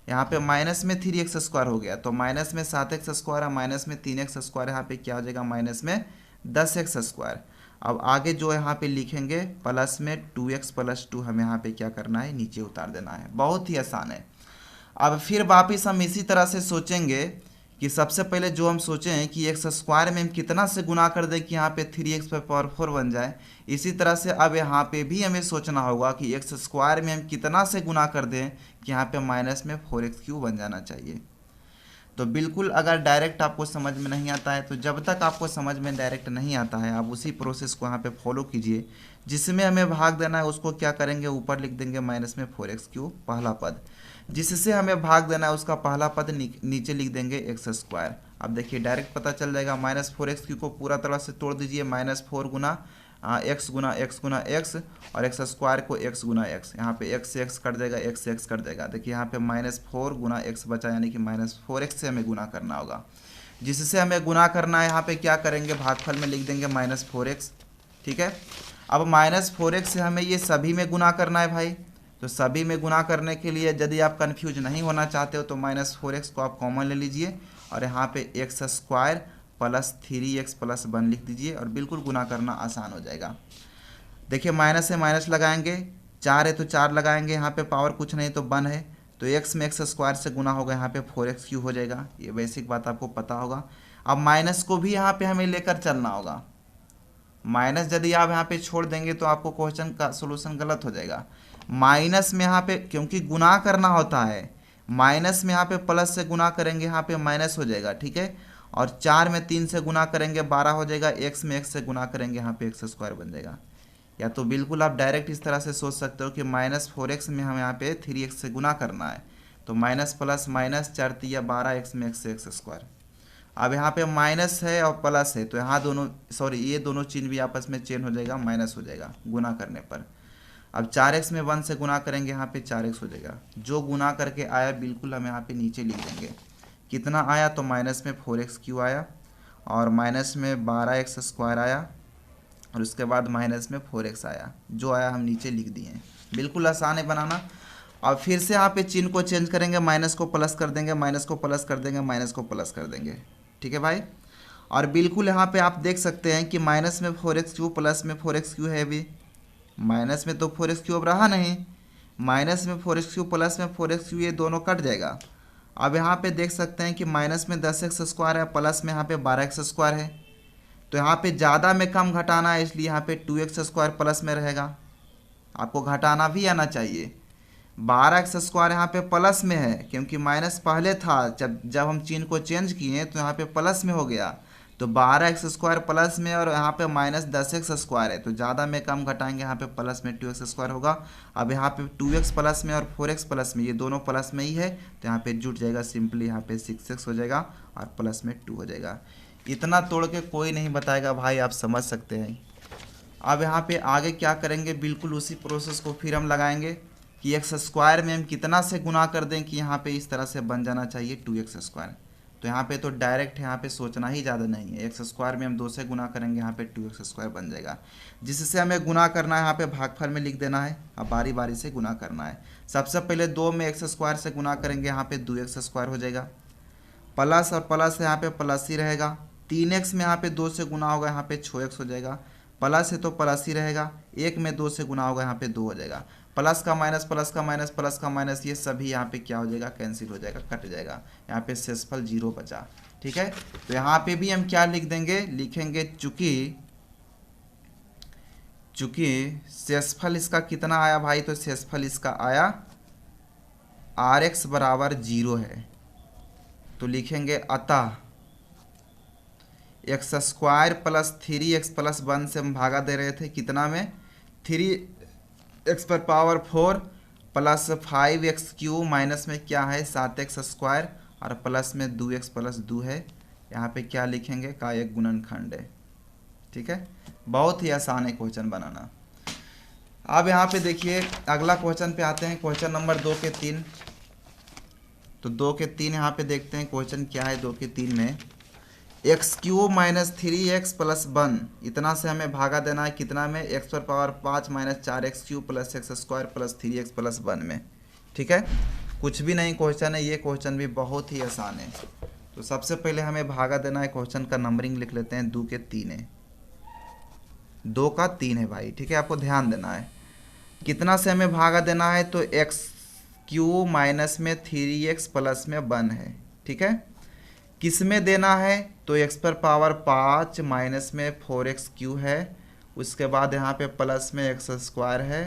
यहाँ पे माइनस में 3x स्क्वायर हो गया। तो माइनस में 7x स्क्वायर और माइनस में 3x स्क्वायर, यहाँ पे क्या हो जाएगा, माइनस में 10x स्क्वायर। अब आगे जो यहाँ पे लिखेंगे प्लस में 2x प्लस 2, हमें यहाँ पे क्या करना है, नीचे उतार देना है, बहुत ही आसान है। अब फिर वापिस हम इसी तरह से सोचेंगे कि सबसे पहले जो हम सोचें कि एक्स स्क्वायर में हम कितना से गुना कर दें कि यहाँ पे 3x पर पावर 4 बन जाए, इसी तरह से अब यहाँ पे भी हमें सोचना होगा कि एक्स स्क्वायर में हम कितना से गुना कर दें कि यहाँ पे माइनस में 4x क्यू बन जाना चाहिए। तो बिल्कुल अगर डायरेक्ट आपको समझ में नहीं आता है, तो जब तक आपको समझ में डायरेक्ट नहीं आता है आप उसी प्रोसेस को यहाँ पे फॉलो कीजिए। जिसमें हमें भाग देना है उसको क्या करेंगे, ऊपर लिख देंगे माइनस में 4x क्यू पहला पद, जिससे हमें भाग देना है उसका पहला पद नीचे लिख देंगे एक्स स्क्वायर। अब देखिए डायरेक्ट पता चल जाएगा, माइनस 4x क्यू को पूरा तरह से तोड़ दीजिए, -4 गुना एक्स गुना एक्स गुना एक्स, और एक्स स्क्वायर को एक्स गुना एक्स, यहाँ पे एक्स से एक्स कट जाएगा, एक्स से एक्स कट जाएगा। देखिए यहाँ पे -4 गुना एक्स बचा, यानी कि -4x से हमें गुना करना होगा। जिससे हमें गुना करना है यहाँ पे क्या करेंगे, भागफल में लिख देंगे -4x, ठीक है। अब -4x से हमें ये सभी में गुना करना है भाई। तो सभी में गुना करने के लिए यदि आप कन्फ्यूज नहीं होना चाहते हो तो -4x को आप कॉमन ले लीजिए और यहाँ पे x square plus 3x plus 1 लिख दीजिए और बिल्कुल गुना करना आसान हो जाएगा। देखिए माइनस से माइनस लगाएंगे, 4 है तो 4 लगाएंगे, यहाँ पे पावर कुछ नहीं तो 1 है, तो x में एक्स स्क्वायर से गुना होगा, यहाँ पे 4x क्यू हो जाएगा। ये बेसिक बात आपको पता होगा। अब माइनस को भी यहाँ पे हमें लेकर चलना होगा। माइनस यदि आप यहाँ पे छोड़ देंगे तो आपको क्वेश्चन का सोल्यूशन गलत हो जाएगा। माइनस में यहाँ पे क्योंकि गुना करना होता है, माइनस में यहाँ पे प्लस से गुना करेंगे, यहाँ पे माइनस हो जाएगा, ठीक है। और 4 में 3 से गुना करेंगे 12 हो जाएगा, x में x से गुना करेंगे, यहाँ पे एक्स स्क्वायर बन जाएगा। या तो बिल्कुल आप डायरेक्ट इस तरह से सोच सकते हो कि -4x में हमें यहाँ पे 3x से गुना करना है, तो माइनस प्लस माइनस 4 तिया 12, x में x से एक्स स्क्वायर। अब यहाँ पे माइनस है और प्लस है तो यहाँ दोनों ये दोनों चिन्ह भी आपस में चेंज हो जाएगा, माइनस हो जाएगा गुना करने पर। अब 4x में 1 से गुना करेंगे, यहाँ पे 4x हो जाएगा। जो गुना करके आया बिल्कुल हम यहाँ पे नीचे लिख देंगे। कितना आया तो माइनस में 4x क्यू आया और माइनस में 12x स्क्वायर आया और उसके बाद माइनस में 4x आया। जो आया हम नीचे लिख दिए। बिल्कुल आसान है बनाना। अब फिर से यहाँ पे चिन्ह को चेंज करेंगे, माइनस को प्लस कर देंगे, माइनस को प्लस कर देंगे, माइनस को प्लस कर देंगे। ठीक है भाई। और बिल्कुल यहाँ पे आप देख सकते हैं कि माइनस में 4x³ प्लस में 4x³ है भी, माइनस में तो 4x³ रहा नहीं, माइनस में 4x³ प्लस में 4x³ ये दोनों कट जाएगा। अब यहाँ पे देख सकते हैं कि माइनस में 10x² है, प्लस में यहाँ पे 12x² है, तो यहाँ पे ज़्यादा में कम घटाना है, इसलिए यहाँ पे 2x² प्लस में रहेगा। आपको घटाना भी आना चाहिए। 12x² यहाँ पे प्लस में है, क्योंकि माइनस पहले था, जब हम चिन्ह को चेंज किए तो यहाँ पे प्लस में हो गया, तो 12x² प्लस में, और यहाँ पे माइनस 10x² है, तो ज़्यादा में कम घटाएंगे, यहाँ पे प्लस में 2x² होगा। अब यहाँ पे 2x प्लस में और 4x प्लस में, ये दोनों प्लस में ही है, तो यहाँ पे जुट जाएगा सिंपली, यहाँ पे 6x हो जाएगा और प्लस में 2 हो जाएगा। इतना तोड़ के कोई नहीं बताएगा भाई, आप समझ सकते हैं। अब यहाँ पे आगे क्या करेंगे, बिल्कुल उसी प्रोसेस को फिर हम लगाएंगे कि x² में हम कितना से गुना कर दें कि यहाँ पे इस तरह से बन जाना चाहिए 2x²। तो यहाँ पे तो डायरेक्ट यहाँ पे सोचना ही ज़्यादा नहीं है, x² में हम 2 से गुना करेंगे, यहाँ पे 2x² बन जाएगा। जिससे हमें गुना करना है, यहाँ पे भागफल में लिख देना है, अब बारी बारी से गुना करना है। सबसे पहले 2 में x² से गुना करेंगे, यहाँ पे 2x² हो जाएगा, प्लस और प्लस यहाँ पे प्लस ही रहेगा। 3x में यहाँ पे 2 से गुना होगा, यहाँ पे 6x हो जाएगा, प्लस है तो प्लस ही रहेगा। 1 में 2 से गुना होगा, यहाँ पे 2 हो जाएगा। प्लस का माइनस, प्लस का माइनस, प्लस का माइनस, ये सभी यहाँ पे क्या हो जाएगा, कैंसिल हो जाएगा, कट जाएगा। यहाँ पे शेषफल 0 बचा। ठीक है, तो यहाँ पे भी हम क्या लिख देंगे, लिखेंगे चूंकि शेषफल इसका कितना आया भाई, तो शेषफल इसका आया rx बराबर 0 है, तो लिखेंगे अतः x² प्लस 3x प्लस 1 से हम भागा दे रहे थे, कितना में, 3x पर पावर 4 प्लस 5x³ माइनस में क्या है 7x² और प्लस में 2x प्लस 2 है। यहाँ पे क्या लिखेंगे, का एक गुणनखंड है। ठीक है, बहुत ही आसान है क्वेश्चन बनाना। अब यहाँ पे देखिए अगला क्वेश्चन पे आते हैं, क्वेश्चन नंबर 2 के 3। तो 2 के 3 यहाँ पे देखते हैं क्वेश्चन क्या है। 2 के 3 में x³ माइनस 3x प्लस 1 इतना से हमें भागा देना है, कितना में, x पर power 5 minus 4x³ plus x² plus 3x plus 1 में। ठीक है, कुछ भी नहीं क्वेश्चन है, ये क्वेश्चन भी बहुत ही आसान है। तो सबसे पहले हमें भागा देना है, क्वेश्चन का नंबरिंग लिख लेते हैं, 2 के 3 है, 2 का 3 है भाई। ठीक है, आपको ध्यान देना है कितना से हमें भागा देना है, तो x³ माइनस में 3x प्लस में 1 है। ठीक है, किस में देना है, तो x पर पावर 5 माइनस में 4x³ है, उसके बाद यहाँ पे प्लस में x² है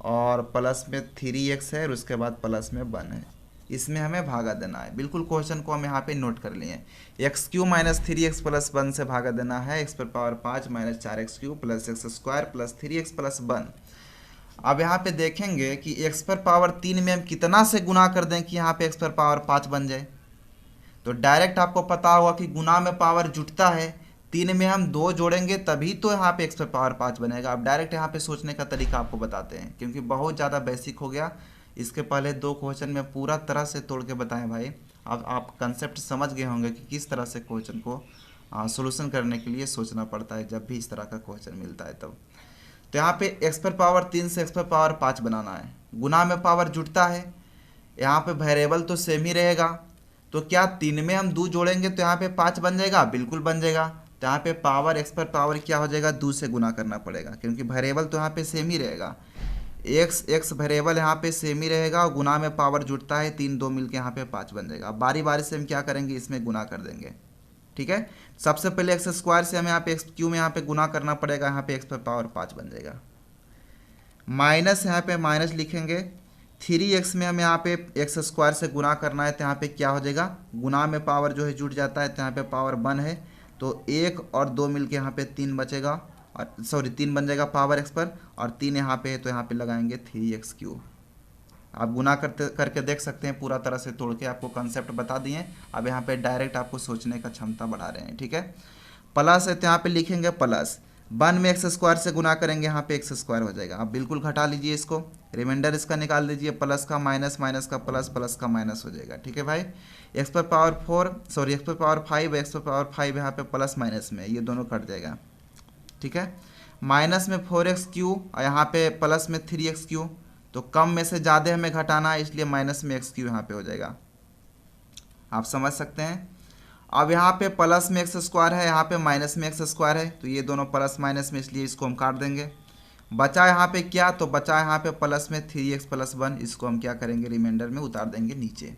और प्लस में 3x है और उसके बाद प्लस में 1 है। इसमें हमें भागा देना है। बिल्कुल क्वेश्चन को हम यहाँ पे नोट कर लिए, x³ माइनस 3x प्लस 1 से भागा देना है, x पर power 5 minus 4x³ plus x² plus 3x plus 1। अब यहाँ पे देखेंगे कि x पर पावर 3 में हम कितना से गुना कर दें कि यहाँ पे x पर पावर 5 बन जाए। तो डायरेक्ट आपको पता होगा कि गुना में पावर जुटता है, 3 में हम 2 जोड़ेंगे तभी तो यहाँ पे x पर पावर 5 बनेगा। अब डायरेक्ट यहाँ पे सोचने का तरीका आपको बताते हैं, क्योंकि बहुत ज़्यादा बेसिक हो गया। इसके पहले 2 क्वेश्चन में पूरा तरह से तोड़ के बताएं भाई। अब आप कंसेप्ट समझ गए होंगे कि किस तरह से क्वेश्चन को सोल्यूशन करने के लिए सोचना पड़ता है जब भी इस तरह का क्वेश्चन मिलता है तब। तो यहाँ पे x पर पावर 3 से x पर पावर 5 बनाना है, गुना में पावर जुटता है, यहाँ पे वेरिएबल तो सेम ही रहेगा, तो क्या 3 में हम 2 जोड़ेंगे तो यहाँ पे 5 बन जाएगा, बिल्कुल बन जाएगा। तो यहाँ पे पावर x पर पावर क्या हो जाएगा, 2 से गुना करना पड़ेगा, क्योंकि वेरिएबल तो यहाँ पे सेम ही रहेगा, x वेरिएबल यहाँ पे सेम ही रहेगा और गुना में पावर जुटता है, 3 2 मिलके यहाँ पे 5 बन जाएगा। बारी बारी से हम क्या करेंगे, इसमें गुना कर देंगे। ठीक है, सबसे पहले x² से हमें यहाँ पे x³ में यहाँ पे गुना करना पड़ेगा, यहाँ पे x पर पावर 5 बन जाएगा, माइनस यहाँ पे माइनस लिखेंगे, 3x में हमें यहाँ पे x² से गुना करना है, तो यहाँ पे क्या हो जाएगा, गुना में पावर जो है जुट जाता है, तो यहाँ पे पावर 1 है, तो 1 और 2 मिलके यहाँ पे 3 बचेगा, और सॉरी 3 बन जाएगा पावर x पर, और 3 यहाँ पे है तो यहाँ पे लगाएंगे 3x³। आप गुना करके देख सकते हैं, पूरा तरह से तोड़ के आपको कंसेप्ट बता दिए। अब यहाँ पे डायरेक्ट आपको सोचने का क्षमता बढ़ा रहे हैं। ठीक है, प्लस है तो यहाँ पे लिखेंगे प्लस, 1 में x² से गुना करेंगे, यहाँ पे x² हो जाएगा। आप बिल्कुल घटा लीजिए इसको, रिमाइंडर इसका निकाल दीजिए, प्लस का माइनस, माइनस का प्लस, प्लस का माइनस हो जाएगा। ठीक है भाई, x पर पावर 5, x पर पावर 5 यहाँ पे प्लस माइनस में ये दोनों कट जाएगा। ठीक है, माइनस में 4x³ और यहाँ पे प्लस में 3x³, तो कम में से ज़्यादा हमें घटाना है, इसलिए माइनस में x³ यहाँ पे हो जाएगा। आप समझ सकते हैं। अब यहाँ पे प्लस में एक्स स्क्वायर है, यहाँ पे माइनस में एक्स स्क्वायर है, तो ये दोनों प्लस माइनस में, इसलिए इसको हम काट देंगे। बचा यहाँ पे क्या, तो बचा यहाँ पे प्लस में 3x + 1, इसको हम क्या करेंगे, रिमाइंडर में उतार देंगे नीचे।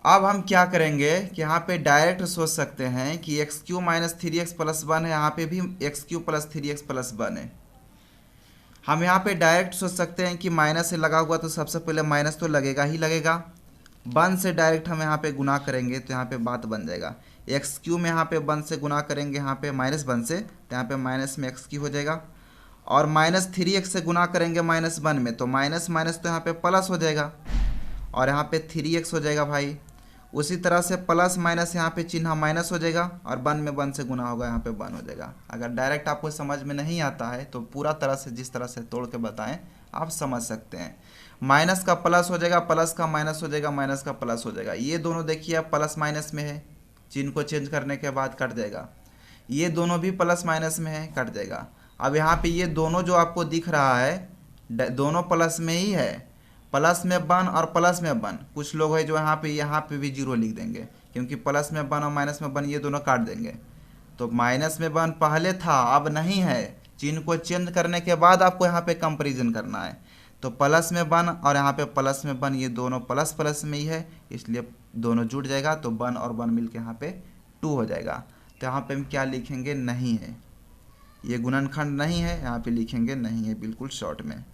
अब हम क्या करेंगे कि यहाँ पे डायरेक्ट सोच सकते हैं कि x³ - 3x + 1 है, यहाँ पे भी x³ + 3x + 1 है। हम यहाँ पे डायरेक्ट सोच सकते हैं कि माइनस से लगा हुआ तो सबसे पहले माइनस तो लगेगा ही लगेगा। 1 से डायरेक्ट हम यहाँ पे गुना करेंगे तो यहाँ पे बात बन जाएगा। x³ में यहाँ पे 1 से गुना करेंगे, यहाँ पे -1 से, तो यहाँ पे माइनस में x³ हो जाएगा। और -3x से गुना करेंगे -1 में, तो माइनस माइनस तो यहाँ पे प्लस हो जाएगा और यहाँ पे 3x हो जाएगा भाई। उसी तरह से प्लस माइनस यहाँ पे चिन्ह माइनस हो जाएगा और 1 में 1 से गुना होगा, यहाँ पे 1 हो जाएगा। अगर डायरेक्ट आपको समझ में नहीं आता है तो पूरा तरह से जिस तरह से तोड़ के बताएं आप समझ सकते हैं। माइनस का प्लस हो जाएगा, प्लस का माइनस हो जाएगा, माइनस का प्लस हो जाएगा। ये दोनों देखिए अब प्लस माइनस में है, चिन्ह को चेंज करने के बाद कट जाएगा। ये दोनों भी प्लस माइनस में है, कट जाएगा। अब यहाँ पे ये दोनों जो आपको दिख रहा है दोनों प्लस में ही है, प्लस में 1 और प्लस में 1। कुछ लोग हैं जो यहाँ पे भी 0 लिख देंगे, क्योंकि प्लस में 1 और माइनस में 1 ये दोनों काट देंगे। तो माइनस में 1 पहले था, अब नहीं है। चिन्ह को चेंज करने के बाद आपको यहाँ पे कंपैरिजन करना है। तो प्लस में 1 और यहाँ पे प्लस में 1, ये दोनों प्लस प्लस में ही है, इसलिए दोनों जुड़ जाएगा। तो 1 और 1 मिल के यहाँ पे 2 हो जाएगा। तो यहाँ पे हम क्या लिखेंगे, नहीं है, ये गुणनखंड नहीं है, यहाँ पे लिखेंगे नहीं है, बिल्कुल शॉर्ट में।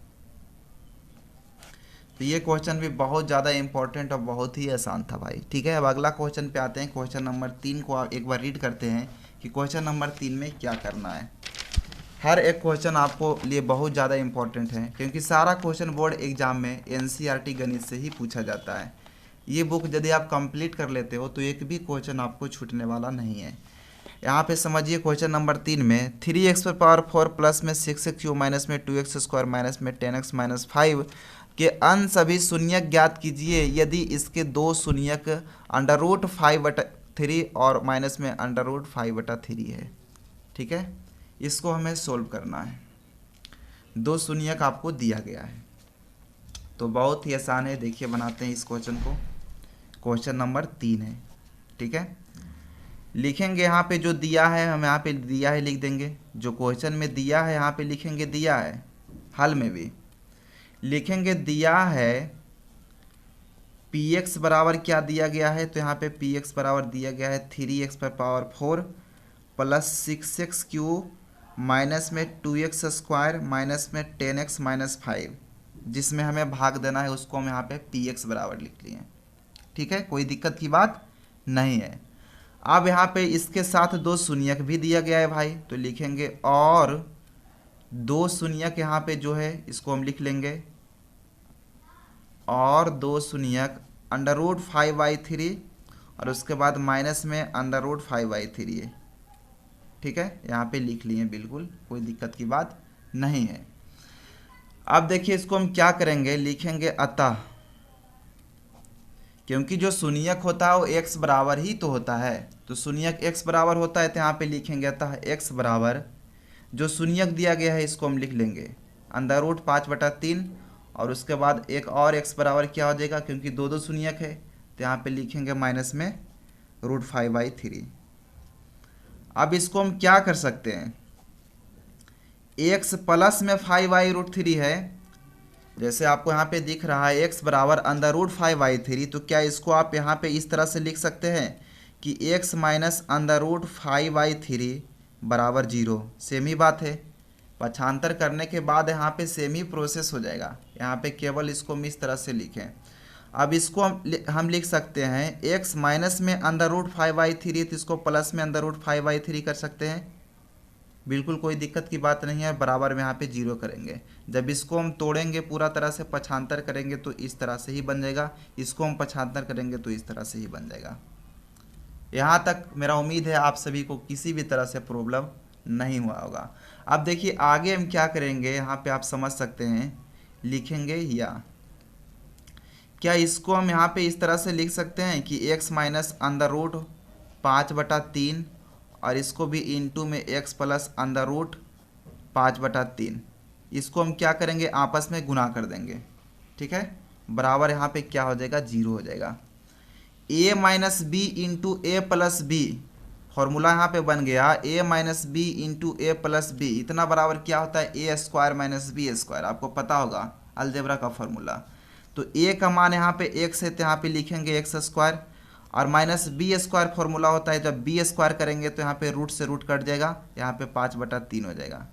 तो ये क्वेश्चन भी बहुत ज़्यादा इंपॉर्टेंट और बहुत ही आसान था भाई। ठीक है, अब अगला क्वेश्चन पे आते हैं। क्वेश्चन नंबर 3 को आप एक बार रीड करते हैं कि क्वेश्चन नंबर 3 में क्या करना है। हर एक क्वेश्चन आपको लिए बहुत ज़्यादा इंपॉर्टेंट है, क्योंकि सारा क्वेश्चन बोर्ड एग्जाम में NCERT गणित से ही पूछा जाता है। ये बुक यदि आप कंप्लीट कर लेते हो तो एक भी क्वेश्चन आपको छूटने वाला नहीं है। यहाँ पे समझिए क्वेश्चन नंबर 3 में 3x⁴ प्लस में 6x³ माइनस में 2x² माइनस में 10x - 5 के अन्य सभी शून्यक ज्ञात कीजिए यदि इसके दो शून्यक √5/3 और माइनस में √5/3 है। ठीक है, इसको हमें सोल्व करना है। दो शून्यक आपको दिया गया है, तो बहुत ही आसान है। देखिए बनाते हैं इस क्वेश्चन को। क्वेश्चन नंबर 3 है। ठीक है, लिखेंगे यहाँ पे जो दिया है, हम यहाँ पे दिया है लिख देंगे। जो क्वेश्चन में दिया है यहाँ पे लिखेंगे दिया है, हल में भी लिखेंगे दिया है। px बराबर क्या दिया गया है, तो यहाँ पे px बराबर दिया गया है 3x⁴ प्लस 6x³ माइनस में 2x² माइनस में 10x - 5, जिसमें हमें भाग देना है उसको हम यहाँ पे px बराबर लिख लिए। ठीक है, कोई दिक्कत की बात नहीं है। अब यहाँ पे इसके साथ दो शून्यक भी दिया गया है भाई, तो लिखेंगे और दो शून्यक यहाँ पे जो है इसको हम लिख लेंगे, और दो शून्यक √5/3 और उसके बाद माइनस में √5/3 है। ठीक है, यहाँ पे लिख लिए, बिल्कुल कोई दिक्कत की बात नहीं है। अब देखिए इसको हम क्या करेंगे, लिखेंगे अतः, क्योंकि जो शून्यक होता है वो x बराबर ही तो होता है, तो शून्यक x बराबर होता है, तो यहाँ पे लिखेंगे अतः x बराबर जो शून्यक दिया गया है इसको हम लिख लेंगे √5/3 और उसके बाद एक और x बराबर क्या हो जाएगा, क्योंकि दो दो शून्यक है, तो यहाँ पे लिखेंगे माइनस में √5/3। अब इसको हम क्या कर सकते हैं, x प्लस में 5/√3 है, जैसे आपको यहाँ पे दिख रहा है x बराबर √5/3, तो क्या इसको आप यहाँ पे इस तरह से लिख सकते हैं कि x माइनस √5/3 बराबर 0। सेम ही बात है, पक्षांतर करने के बाद यहाँ पे सेम ही प्रोसेस हो जाएगा। यहाँ पे केवल इसको हम इस तरह से लिखें। अब इसको हम लिख सकते हैं x माइनस में √5/3, तो इसको प्लस में √5/3 कर सकते हैं, बिल्कुल कोई दिक्कत की बात नहीं है। बराबर में यहाँ पे 0 करेंगे। जब इसको हम तोड़ेंगे पूरा तरह से पक्षांतर करेंगे तो इस तरह से ही बन जाएगा, इसको हम पक्षांतर करेंगे तो इस तरह से ही बन जाएगा। यहाँ तक मेरा उम्मीद है आप सभी को किसी भी तरह से प्रॉब्लम नहीं हुआ होगा। अब देखिए आगे हम क्या करेंगे, यहाँ पे आप समझ सकते हैं, लिखेंगे या क्या इसको हम यहाँ पे इस तरह से लिख सकते हैं कि x माइनस √5/3 और इसको भी इंटू में x प्लस √5/3, इसको हम क्या करेंगे, आपस में गुना कर देंगे। ठीक है, बराबर यहाँ पे क्या हो जाएगा, 0 हो जाएगा। ए माइनस बी इंटू ए प्लस बी, फॉर्मूला यहाँ पे बन गया ए माइनस बी इंटू ए प्लस बी, इतना बराबर क्या होता है ए स्क्वायर माइनस बी स्क्वायर, आपको पता होगा अलजेब्रा का फॉर्मूला। तो ए का मान यहाँ पे एक्स है तो यहाँ पे लिखेंगे एक्स स्क्वायर, और माइनस बी स्क्वायर फॉर्मूला होता है, जब बी स्क्वायर करेंगे तो यहाँ पे रूट से रूट कट जाएगा, यहाँ पे 5/3 हो जाएगा,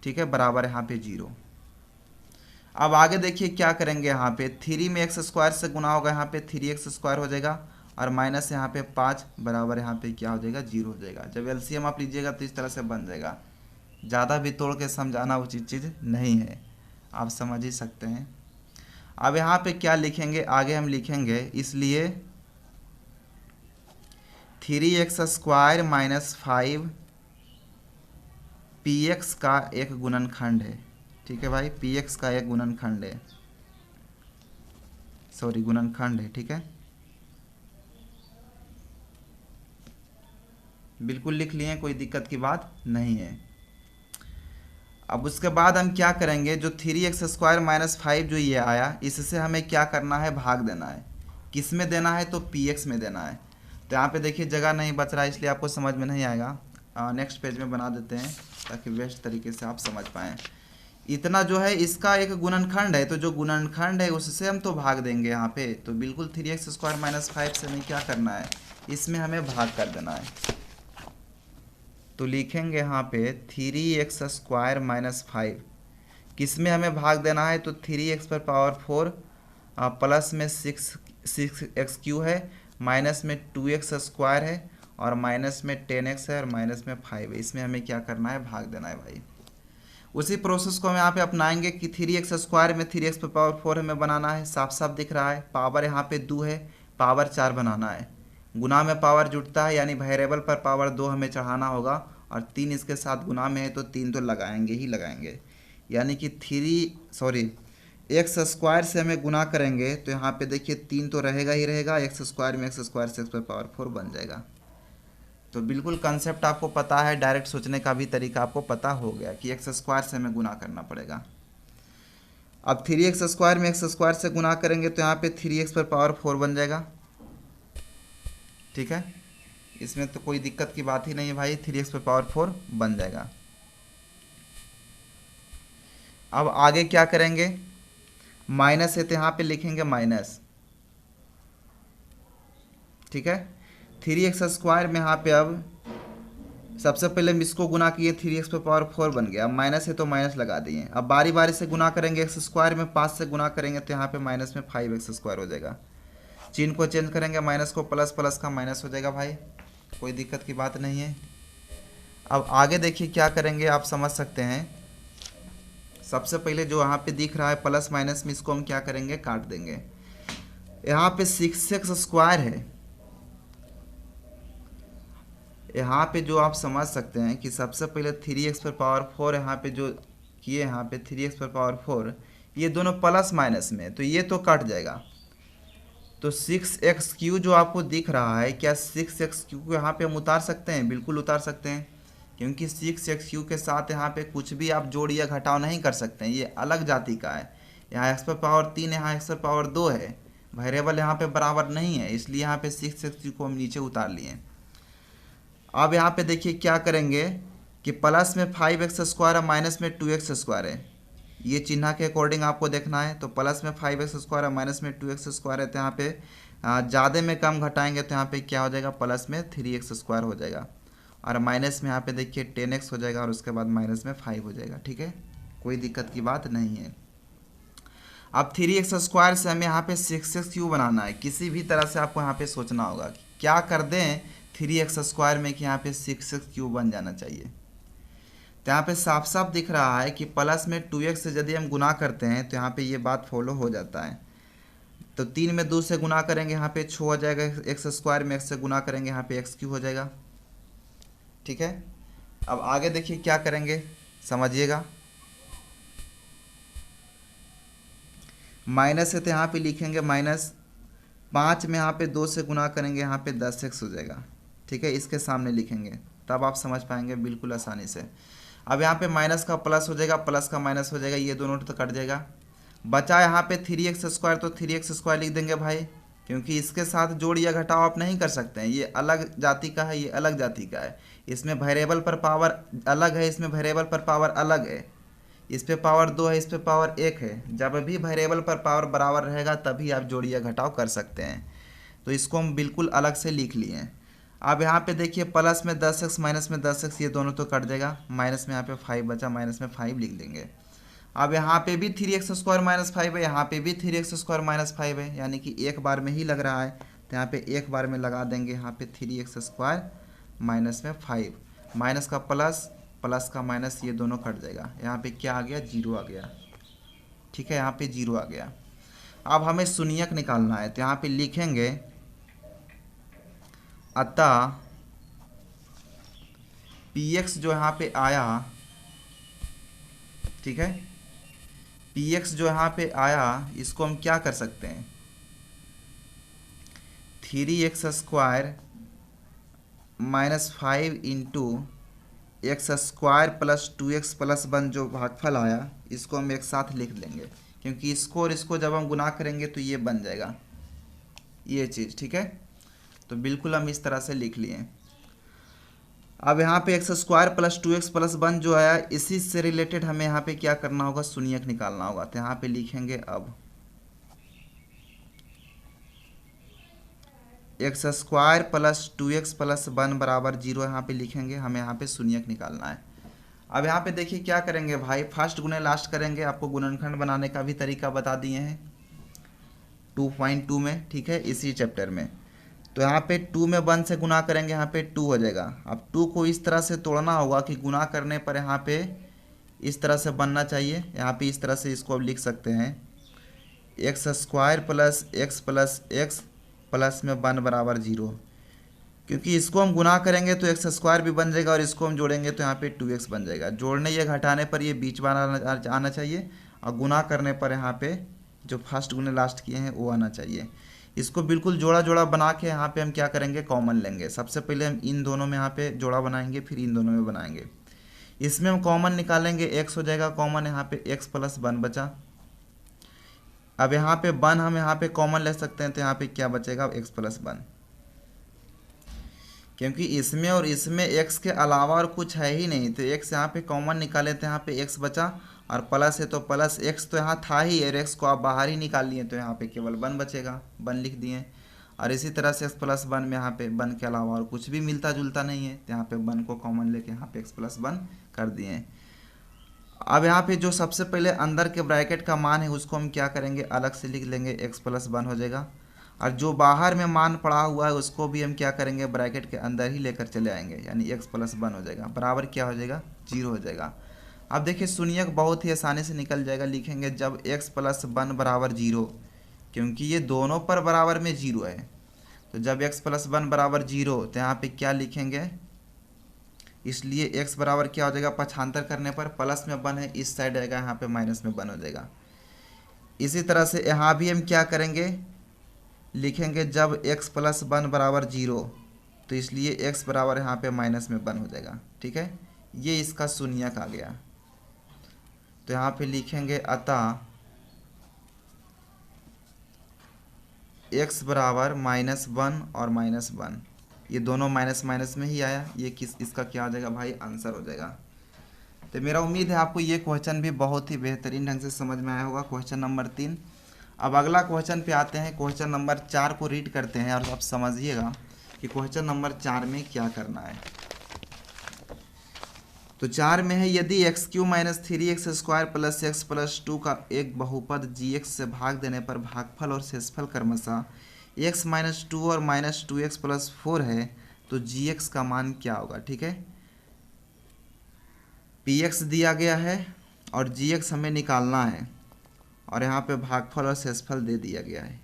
ठीक है, बराबर यहाँ पे 0। अब आगे देखिए क्या करेंगे, यहाँ पे 3 में एक्स स्क्वायर से गुना होगा, यहाँ पे 3x स्क्वायर हो जाएगा, और माइनस यहाँ पे 5 बराबर यहाँ पे क्या हो जाएगा 0 हो जाएगा। जब एलसीएम आप लीजिएगा तो इस तरह से बन जाएगा, ज़्यादा भी तोड़ के समझाना उचित चीज़ नहीं है, आप समझ ही सकते हैं। अब यहाँ पे क्या लिखेंगे, आगे हम लिखेंगे इसलिए 3x स्क्वायर माइनस 5 px का एक गुणनखंड है, ठीक है भाई, px का एक गुणनखंड है, सॉरी गुणनखंड है, ठीक है, बिल्कुल लिख लिए, कोई दिक्कत की बात नहीं है। अब उसके बाद हम क्या करेंगे, जो 3x स्क्वायर माइनस 5 जो ये आया, इससे हमें क्या करना है, भाग देना है। किस में देना है, तो px में देना है। तो यहाँ पे देखिए जगह नहीं बच रहा है, इसलिए आपको समझ में नहीं आएगा, नेक्स्ट पेज में बना देते हैं ताकि बेस्ट तरीके से आप समझ पाएँ। इतना जो है इसका एक गुणनखंड है, तो जो गुणनखंड है उससे हम तो भाग देंगे यहाँ पे, तो बिल्कुल 3x स्क्वायर माइनस 5 से हमें क्या करना है, इसमें हमें भाग कर देना है। तो लिखेंगे यहाँ पे 3x स्क्वायर माइनस 5, किस में हमें भाग देना है, तो 3x पर पावर 4 प्लस में 6x³ है, माइनस में 2x स्क्वायर है, और माइनस में 10x है, और माइनस में 5 है, इसमें हमें क्या करना है, भाग देना है भाई। उसी प्रोसेस को हम यहाँ पे अपनाएंगे कि 3x स्क्वायर में 3x पर पावर 4 हमें बनाना है, साफ साफ दिख रहा है, पावर यहाँ पे 2 है, पावर 4 बनाना है, गुना में पावर जुटता है, यानी वेरिएबल पर पावर 2 हमें चढ़ाना होगा, और 3 इसके साथ गुना में है तो 3 तो लगाएंगे ही लगाएंगे, यानी कि x स्क्वायर से हमें गुना करेंगे तो यहाँ पे देखिए 3 तो रहेगा ही रहेगा, x स्क्वायर में x स्क्वायर से x पर पावर 4 बन जाएगा। तो बिल्कुल कंसेप्ट आपको पता है, डायरेक्ट सोचने का भी तरीका आपको पता हो गया कि x स्क्वायर से हमें गुना करना पड़ेगा। अब 3x स्क्वायर में x स्क्वायर से गुना करेंगे तो यहाँ पे 3x पर पावर 4 बन जाएगा, ठीक है, इसमें तो कोई दिक्कत की बात ही नहीं है भाई, 3x पर पावर 4 बन जाएगा। अब आगे क्या करेंगे, माइनस है तो यहाँ पे लिखेंगे माइनस, ठीक है, 3x स्क्वायर में यहाँ पे अब सबसे पहले हम इसको गुना किए, 3x पर पावर 4 बन गया, अब माइनस है तो माइनस लगा दिए। अब बारी बारी से गुना करेंगे, x स्क्वायर में 5 से गुना करेंगे तो यहाँ पे माइनस में 5x स्क्वायर हो जाएगा, चिन्ह को चेंज करेंगे, माइनस को प्लस, प्लस का माइनस हो जाएगा भाई, कोई दिक्कत की बात नहीं है। अब आगे देखिए क्या करेंगे, आप समझ सकते हैं। सबसे पहले जो यहाँ पे दिख रहा है प्लस माइनस में, इसको हम क्या करेंगे, काट देंगे। यहाँ पे 6x स्क्वायर है, यहाँ पे जो आप समझ सकते हैं कि सबसे पहले 3x पर पावर 4 यहाँ पे जो किए, यहाँ पे 3x पर पावर 4, ये दोनों प्लस माइनस में, तो ये तो कट जाएगा। तो 6x³ जो आपको दिख रहा है, क्या 6x³ को यहाँ पे हम उतार सकते हैं, बिल्कुल उतार सकते हैं, क्योंकि 6x³ के साथ यहाँ पे कुछ भी आप जोड़ या घटाव नहीं कर सकते हैं, ये अलग जाति का है। यहाँ x पर पावर 3 है, यहाँ x पर पावर 2 है, वेरिएबल यहाँ पे बराबर नहीं है, इसलिए यहाँ पे 6x³ को हम नीचे उतार लिए। अब यहाँ पे देखिए क्या करेंगे कि प्लस में 5x स्क्वायर है, माइनस में 2x स्क्वायर है, ये चिन्ह के अकॉर्डिंग आपको देखना है। तो प्लस में 5x स्क्वायर है, माइनस में 2x स्क्वायर है, तो यहाँ पे ज़्यादा में कम घटाएंगे तो यहाँ पे क्या हो जाएगा, प्लस में 3x स्क्वायर हो जाएगा, और माइनस में यहाँ पे देखिए 10x हो जाएगा, और उसके बाद माइनस में 5 हो जाएगा, ठीक है, कोई दिक्कत की बात नहीं है। अब 3x स्क्वायर से हमें यहाँ पे 6x³ बनाना है, किसी भी तरह से आपको यहाँ पे सोचना होगा कि क्या कर दें 3x स्क्वायर में कि यहाँ पे 6x³ बन जाना चाहिए। तो यहाँ पे साफ साफ दिख रहा है कि प्लस में 2x से यदि हम गुना करते हैं तो यहाँ पे ये बात फॉलो हो जाता है। तो 3 में 2 से गुना करेंगे, यहाँ पे 6 हो जाएगा, x स्क्वायर में x से गुना करेंगे, यहाँ पे x³ हो जाएगा, ठीक है। अब आगे देखिए क्या करेंगे, समझिएगा। माइनस है तो यहाँ पे लिखेंगे माइनस, 5 में यहाँ पे 2 से गुना करेंगे, यहाँ पे 10x हो जाएगा, ठीक है, इसके सामने लिखेंगे, तब आप समझ पाएंगे बिल्कुल आसानी से। अब यहाँ पे माइनस का प्लस हो जाएगा, प्लस का माइनस हो जाएगा, ये दोनों तो कट जाएगा। बचा यहाँ पे 3x स्क्वायर, तो 3x स्क्वायर लिख देंगे भाई, क्योंकि इसके साथ जोड़ या घटाव आप नहीं कर सकते हैं। ये अलग जाति का है, ये अलग जाति का है। इसमें वेरिएबल पर पावर अलग है, इसमें वेरिएबल पर पावर अलग है। इस पे पावर 2 है, इस पे पावर 1 है। जब भी वेरिएबल पर पावर बराबर रहेगा तभी आप जोड़ या घटाव कर सकते हैं। तो इसको हम बिल्कुल अलग से लिख लिए हैं। अब यहाँ पे देखिए प्लस में 10x माइनस में 10x, ये दोनों तो कट जाएगा। माइनस में यहाँ पे 5 बचा, माइनस में 5 लिख देंगे। अब यहाँ पे भी 3x² माइनस 5 है, यहाँ पे भी 3x² माइनस 5 है, यानी कि एक बार में ही लग रहा है। तो यहाँ पे एक बार में लगा देंगे। यहाँ पे 3x² माइनस में 5, माइनस का प्लस, प्लस का माइनस, ये दोनों कट जाएगा। यहाँ पे क्या आ गया? 0 आ गया। ठीक है, यहाँ पे 0 आ गया। अब हमें शून्यक निकालना है, तो यहाँ पे लिखेंगे अतः px जो यहाँ पे आया, ठीक है, px जो यहाँ पे आया इसको हम क्या कर सकते हैं? 3x² minus 5 into x² plus 2x plus 1 जो भागफल आया, इसको हम एक साथ लिख लेंगे, क्योंकि इसको और इसको जब हम गुना करेंगे तो ये बन जाएगा ये चीज़। ठीक है, तो बिल्कुल हम इस तरह से लिख लिए। अब यहाँ पे x² प्लस 2x प्लस 1 जो आया, इसी से रिलेटेड हमें यहाँ पे क्या करना होगा? शून्यक निकालना होगा। तो यहाँ पे लिखेंगे अब x² प्लस 2x प्लस 1 बराबर 0, यहाँ पे लिखेंगे। हमें यहाँ पे शून्यक निकालना है। अब यहाँ पे देखिए क्या करेंगे भाई, फर्स्ट गुने लास्ट करेंगे। आपको गुणनखंड बनाने का भी तरीका बता दिए हैं 2.2 में, ठीक है, इसी चैप्टर में। तो यहाँ पे 2 में 1 से गुना करेंगे, यहाँ पे 2 हो जाएगा। अब 2 को इस तरह से तोड़ना होगा कि गुना करने पर यहाँ पे इस तरह से बनना चाहिए। यहाँ पे इस तरह से इसको अब लिख सकते हैं x² plus x plus x plus में 1 बराबर 0, क्योंकि इसको हम गुना करेंगे तो x² भी बन जाएगा और इसको हम जोड़ेंगे तो यहाँ पे 2x बन जाएगा। जोड़ने या घटाने पर ये बीच में आना चाहिए, और गुना करने पर यहाँ पे जो फर्स्ट गुने लास्ट किए हैं वो आना चाहिए। इसको बिल्कुल जोड़ा जोड़ा बना के यहाँ पे हम क्या करेंगे? कॉमन लेंगे। सबसे पहले हम इन दोनों में यहाँ पे जोड़ा बनाएंगे, फिर इन दोनों में बनाएंगे। इसमें हम कॉमन निकालेंगे, x हो जाएगा कॉमन, यहाँ पे x प्लस 1 बचा। अब यहाँ पे 1 हम यहाँ पे कॉमन ले सकते हैं, तो यहाँ पे क्या बचेगा? x प्लस 1, क्योंकि इसमें और इसमें x के अलावा और कुछ है ही नहीं। तो x यहाँ पे कॉमन निकाले तो यहाँ पे x बचा, और प्लस है तो प्लस x तो यहाँ था ही, और x को आप बाहर ही निकाल लिए तो यहाँ पे केवल 1 बचेगा, 1 लिख दिए। और इसी तरह से x प्लस 1 में यहाँ पे 1 के अलावा और कुछ भी मिलता जुलता नहीं है, तो यहाँ पे 1 को कॉमन लेके यहाँ पे x प्लस 1 कर दिए। अब यहाँ पे जो सबसे पहले अंदर के ब्रैकेट का मान है उसको हम क्या करेंगे? अलग से लिख लेंगे, x प्लस 1 हो जाएगा। और जो बाहर में मान पड़ा हुआ है उसको भी हम क्या करेंगे? ब्रैकेट के अंदर ही लेकर चले आएंगे, यानी x प्लस 1 हो जाएगा, बराबर क्या हो जाएगा? 0 हो जाएगा। अब देखिए शून्यक बहुत ही आसानी से निकल जाएगा। लिखेंगे जब x प्लस 1 बराबर 0, क्योंकि ये दोनों पर बराबर में 0 है, तो जब x प्लस 1 बराबर 0 तो यहाँ पे क्या लिखेंगे? इसलिए x बराबर क्या हो जाएगा? पक्षांतर करने पर प्लस में 1 है, इस साइड आएगा, यहाँ पे माइनस में 1 हो जाएगा। इसी तरह से यहाँ भी हम क्या करेंगे? लिखेंगे जब x प्लस 1 बराबर 0, तो इसलिए x बराबर यहाँ पे माइनस में 1 हो जाएगा। ठीक है, ये इसका शून्यक आ गया। तो यहाँ पे लिखेंगे अतः x बराबर -1 और -1, ये दोनों माइनस माइनस में ही आया। ये इसका क्या हो जाएगा भाई? आंसर हो जाएगा। तो मेरा उम्मीद है आपको ये क्वेश्चन भी बहुत ही बेहतरीन ढंग से समझ में आया होगा, क्वेश्चन नंबर 3। अब अगला क्वेश्चन पे आते हैं। क्वेश्चन नंबर 4 को रीड करते हैं और आप समझिएगा कि क्वेश्चन नंबर 4 में क्या करना है। तो 4 में है, यदि x³ minus 3x² plus x plus 2 का एक बहुपद gx से भाग देने पर भागफल और शेषफल क्रमशः x माइनस 2 और माइनस 2x प्लस 4 है, तो gx का मान क्या होगा? ठीक है, px दिया गया है और gx हमें निकालना है, और यहाँ पे भागफल और शेषफल दे दिया गया है।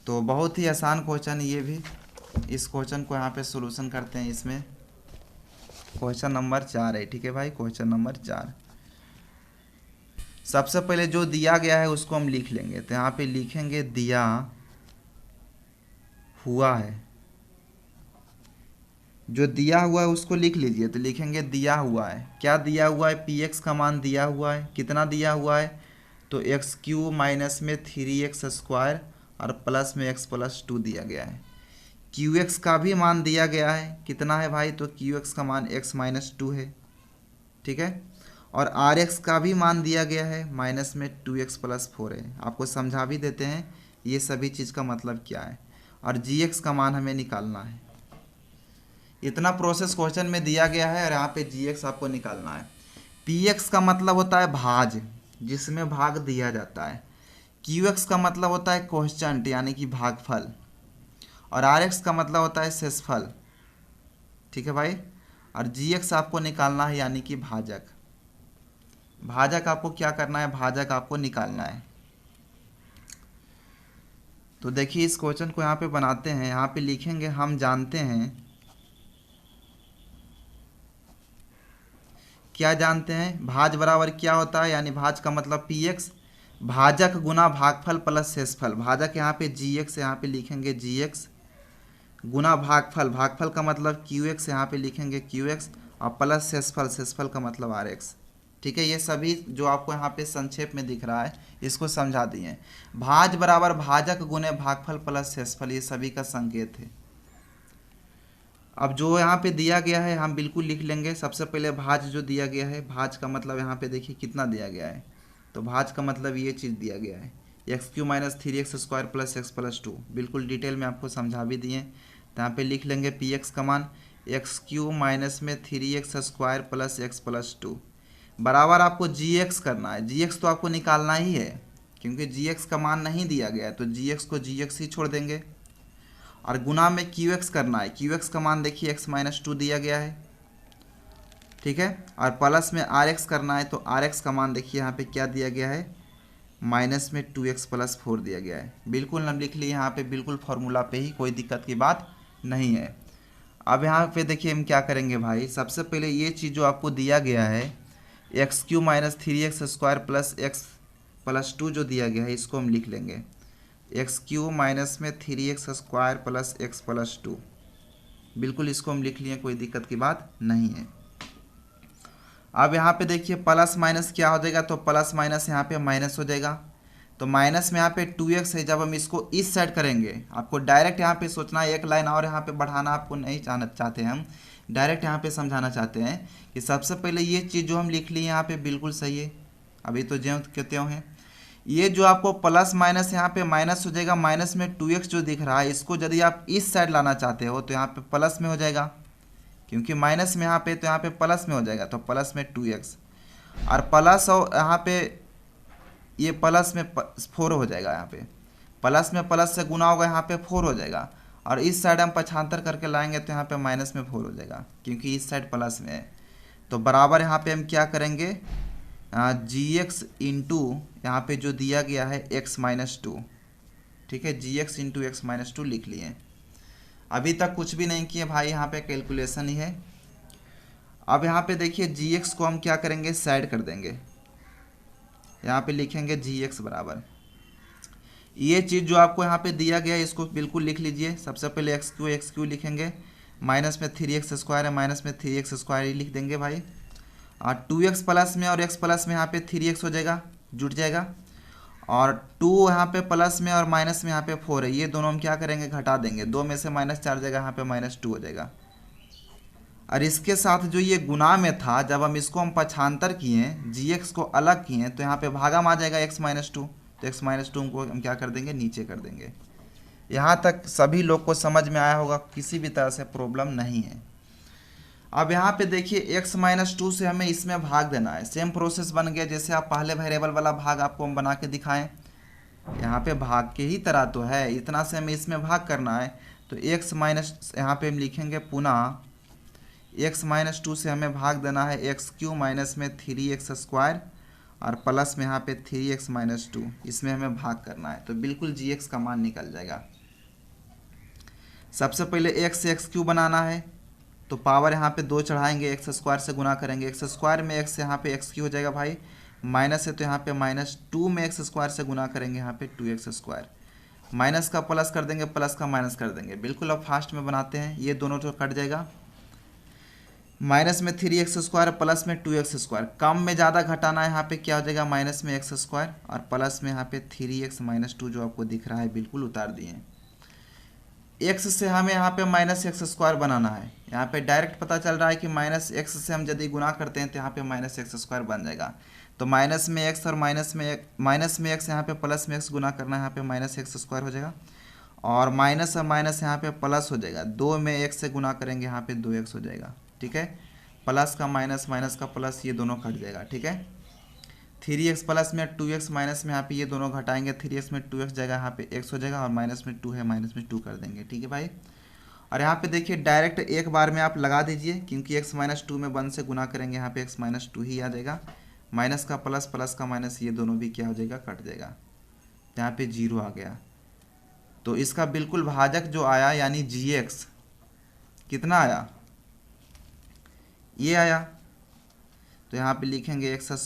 तो बहुत ही आसान क्वेश्चन ये भी। इस क्वेश्चन को यहाँ पे सॉल्यूशन करते हैं। इसमें क्वेश्चन नंबर 4 है, ठीक है भाई, क्वेश्चन नंबर 4। सबसे पहले जो दिया गया है उसको हम लिख लेंगे। तो यहाँ पे लिखेंगे दिया हुआ है, जो दिया हुआ है उसको लिख लीजिए। तो लिखेंगे दिया हुआ है, क्या दिया हुआ है? px का मान दिया हुआ है। कितना दिया हुआ है? तो x³ माइनस में 3x² और प्लस में x प्लस 2 दिया गया है। क्यू एक्स का भी मान दिया गया है, कितना है भाई, तो क्यू एक्स का मान x माइनस 2 है, ठीक है। और आर एक्स का भी मान दिया गया है, माइनस में 2x प्लस 4 है। आपको समझा भी देते हैं ये सभी चीज़ का मतलब क्या है। और जी एक्स का मान हमें निकालना है। इतना प्रोसेस क्वेश्चन में दिया गया है और यहाँ पे जी एक्स आपको निकालना है। पी एक्स का मतलब होता है भाज, जिसमें भाग दिया जाता है। क्यू एक्स का मतलब होता है क्वोशंट यानी कि भागफल। और आर एक्स का मतलब होता है शेषफल, ठीक है भाई। और जी एक्स आपको निकालना है यानी कि भाजक। भाजक आपको क्या करना है, भाजक आपको निकालना है। तो देखिए इस क्वेश्चन को यहाँ पे बनाते हैं। यहाँ पे लिखेंगे हम जानते हैं, क्या जानते हैं, भाज बराबर क्या होता है, यानी भाज का मतलब पी एक्स, भाजक गुना भागफल प्लस शेषफल। भाजक यहाँ पे जी एक्स, यहाँ पे लिखेंगे जी एक्स, गुना भागफल, भागफल का मतलब क्यू एक्स, यहाँ पे लिखेंगे क्यू एक्स, और प्लस शेषफल, शेषफल का मतलब आर एक्स, ठीक है। ये सभी जो आपको यहाँ पे संक्षेप में दिख रहा है इसको समझा दिए। भाज बराबर भाजक गुने भागफल प्लस शेषफल, ये सभी का संकेत है। अब जो यहाँ पे दिया गया है हम बिल्कुल लिख लेंगे। सबसे पहले भाज जो दिया गया है, भाज का मतलब यहाँ पे देखिए कितना दिया गया है, तो भाज का मतलब ये चीज़ दिया गया है, x Q minus 3x square plus x plus 2। बिल्कुल डिटेल में आपको समझा भी दिए। तो यहाँ पे लिख लेंगे पी एक्स का मान एक्स क्यू माइनस में 3x square plus x plus 2 बराबर आपको जी एक्स करना है। जी एक्स तो आपको निकालना ही है, क्योंकि जी एक्स का मान नहीं दिया गया है, तो जी एक्स को जी एक्स ही छोड़ देंगे। और गुना में क्यू एक्स करना है। क्यू एक्स का मान देखिए एक्स माइनस 2 दिया गया है, ठीक है। और प्लस में आर एक्स करना है, तो आर एक्स का मान देखिए यहाँ पे क्या दिया गया है, माइनस में 2x प्लस 4 दिया गया है। बिल्कुल हम लिख लिए यहाँ पे, बिल्कुल फार्मूला पे ही, कोई दिक्कत की बात नहीं है। अब यहाँ पे देखिए हम क्या करेंगे भाई, सबसे पहले ये चीज़ जो आपको दिया गया है x Q minus 3x square plus x plus 2 जो दिया गया है, इसको हम लिख लेंगे एक्स क्यू माइनस में 3x square plus x plus 2। बिल्कुल इसको हम लिख लिए, कोई दिक्कत की बात नहीं है। अब यहाँ पे देखिए प्लस माइनस क्या हो जाएगा, तो प्लस माइनस यहाँ पे माइनस हो जाएगा। तो माइनस में यहाँ पे 2x है, जब हम इसको इस साइड करेंगे, आपको डायरेक्ट यहाँ पे सोचना है, एक लाइन और यहाँ पे बढ़ाना आपको नहीं चाहते हम, डायरेक्ट यहाँ पे समझाना चाहते हैं कि सबसे पहले ये चीज़ जो हम लिख लिए यहाँ पे बिल्कुल सही है। अभी तो ज्यों के त्यों है। ये जो आपको प्लस माइनस यहाँ पे माइनस हो जाएगा, माइनस में 2x जो दिख रहा है, इसको यदि आप इस साइड लाना चाहते हो तो यहाँ पे प्लस में हो जाएगा, क्योंकि माइनस में यहाँ पे, तो यहाँ पे प्लस में हो जाएगा, तो प्लस में 2x। और प्लस और यहाँ पे ये प्लस में 4 हो जाएगा। यहाँ पे प्लस में प्लस से गुना होगा, यहाँ पे 4 हो जाएगा। और इस साइड हम पक्षांतर करके लाएंगे तो यहाँ पे माइनस में 4 हो जाएगा, क्योंकि इस साइड प्लस में है। तो बराबर यहाँ पे हम क्या करेंगे, जी एक्स इंटू यहाँ पे जो दिया गया है एक्स माइनस 2, ठीक है, जी एक्स इंटू एक्स माइनस 2 लिख लिए। अभी तक कुछ भी नहीं किए भाई, यहाँ पे कैलकुलेशन ही है। अब यहाँ पे देखिए जी एक्स को हम क्या करेंगे, साइड कर देंगे। यहाँ पे लिखेंगे जी एक्स बराबर ये चीज़ जो आपको यहाँ पे दिया गया है, इसको बिल्कुल लिख लीजिए। सबसे पहले एक्स क्यू लिखेंगे, माइनस में 3x स्क्वायर है, माइनस में 3x स्क्वायर ही लिख देंगे भाई। और 2x प्लस में और x प्लस में यहाँ पे 3x हो जाएगा, जुट जाएगा। और 2 यहाँ पे प्लस में और माइनस में यहाँ पे 4 है, ये दोनों हम क्या करेंगे, घटा देंगे। 2 में से -4 जाएगा, यहाँ पे -2 हो जाएगा। और इसके साथ जो ये गुना में था, जब हम इसको हम पक्षांतर किए, जी एक्स को अलग किए, तो यहाँ पे भागम आ जाएगा x माइनस 2, तो x माइनस 2 को हम क्या कर देंगे, नीचे कर देंगे। यहाँ तक सभी लोग को समझ में आया होगा, किसी भी तरह से प्रॉब्लम नहीं है। अब यहाँ पे देखिए x माइनस 2 से हमें इसमें भाग देना है। सेम प्रोसेस बन गया जैसे आप पहले वेरिएबल वाला भाग आपको हम बना के दिखाएं। यहाँ पे भाग के ही तरह तो है, इतना से हमें इसमें भाग करना है। तो x माइनस यहाँ पे हम लिखेंगे पुनः x माइनस 2 से हमें भाग देना है एक्स क्यू माइनस में 3x स्क्वायर और प्लस में यहाँ पे 3x माइनस 2, इसमें हमें भाग करना है। तो बिल्कुल जी एक्स का मान निकल जाएगा। सबसे पहले x से एक्स क्यू बनाना है, तो पावर यहाँ पे 2 चढ़ाएंगे, एक्स स्क्वायर से गुना करेंगे। एक्स स्क्वायर में x यहाँ पे एक्स क्यू हो जाएगा भाई, माइनस है तो यहाँ पे -2 में एक्स स्क्वायर से गुना करेंगे, यहाँ पे 2x स्क्वायर। माइनस का प्लस कर देंगे, प्लस का माइनस कर देंगे। बिल्कुल अब फास्ट में बनाते हैं, ये दोनों तो कट जाएगा। माइनस में 3x² प्लस में 2x², कम में ज़्यादा घटाना है, यहाँ पे क्या हो जाएगा माइनस में x² और प्लस में यहाँ पे 3x - 2 जो आपको दिख रहा है बिल्कुल उतार दिए। x से हमें यहाँ पे -x² बनाना है। यहाँ पे डायरेक्ट पता चल रहा है कि -x से हम यदि गुना करते हैं तो यहाँ पे -x² बन जाएगा। तो माइनस में x और माइनस में x यहाँ पे प्लस में x गुना करना है, यहाँ पे -x² हो जाएगा और माइनस और माइनस यहाँ पे प्लस हो जाएगा। 2 में x से गुना करेंगे, यहाँ पे 2x हो जाएगा। ठीक है, प्लस का माइनस, माइनस का प्लस, ये दोनों कट जाएगा। ठीक है, 3x प्लस में 2x माइनस में यहाँ पे ये दोनों घटाएंगे, 3x में 2x जाएगा, यहाँ पे x हो जाएगा और माइनस में 2 है, माइनस में 2 कर देंगे। ठीक है भाई, और यहाँ पे देखिए डायरेक्ट एक बार में आप लगा दीजिए क्योंकि x - 2 में 1 से गुना करेंगे, यहाँ पे x - 2 ही आ जाएगा। माइनस का प्लस, प्लस का माइनस, ये दोनों भी क्या हो जाएगा, कट जाएगा। यहाँ पे 0 आ गया। तो इसका बिल्कुल भाजक जो आया यानी gx कितना आया, ये आया। तो यहाँ पे लिखेंगे x² -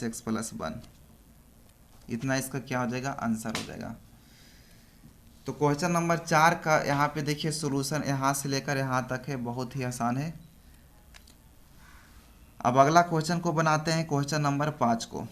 x + 1, इतना इसका क्या हो जाएगा, आंसर हो जाएगा। तो क्वेश्चन नंबर 4 का यहाँ पे देखिए सॉल्यूशन यहाँ से लेकर यहाँ तक है, बहुत ही आसान है। अब अगला क्वेश्चन को बनाते हैं, क्वेश्चन नंबर 5 को।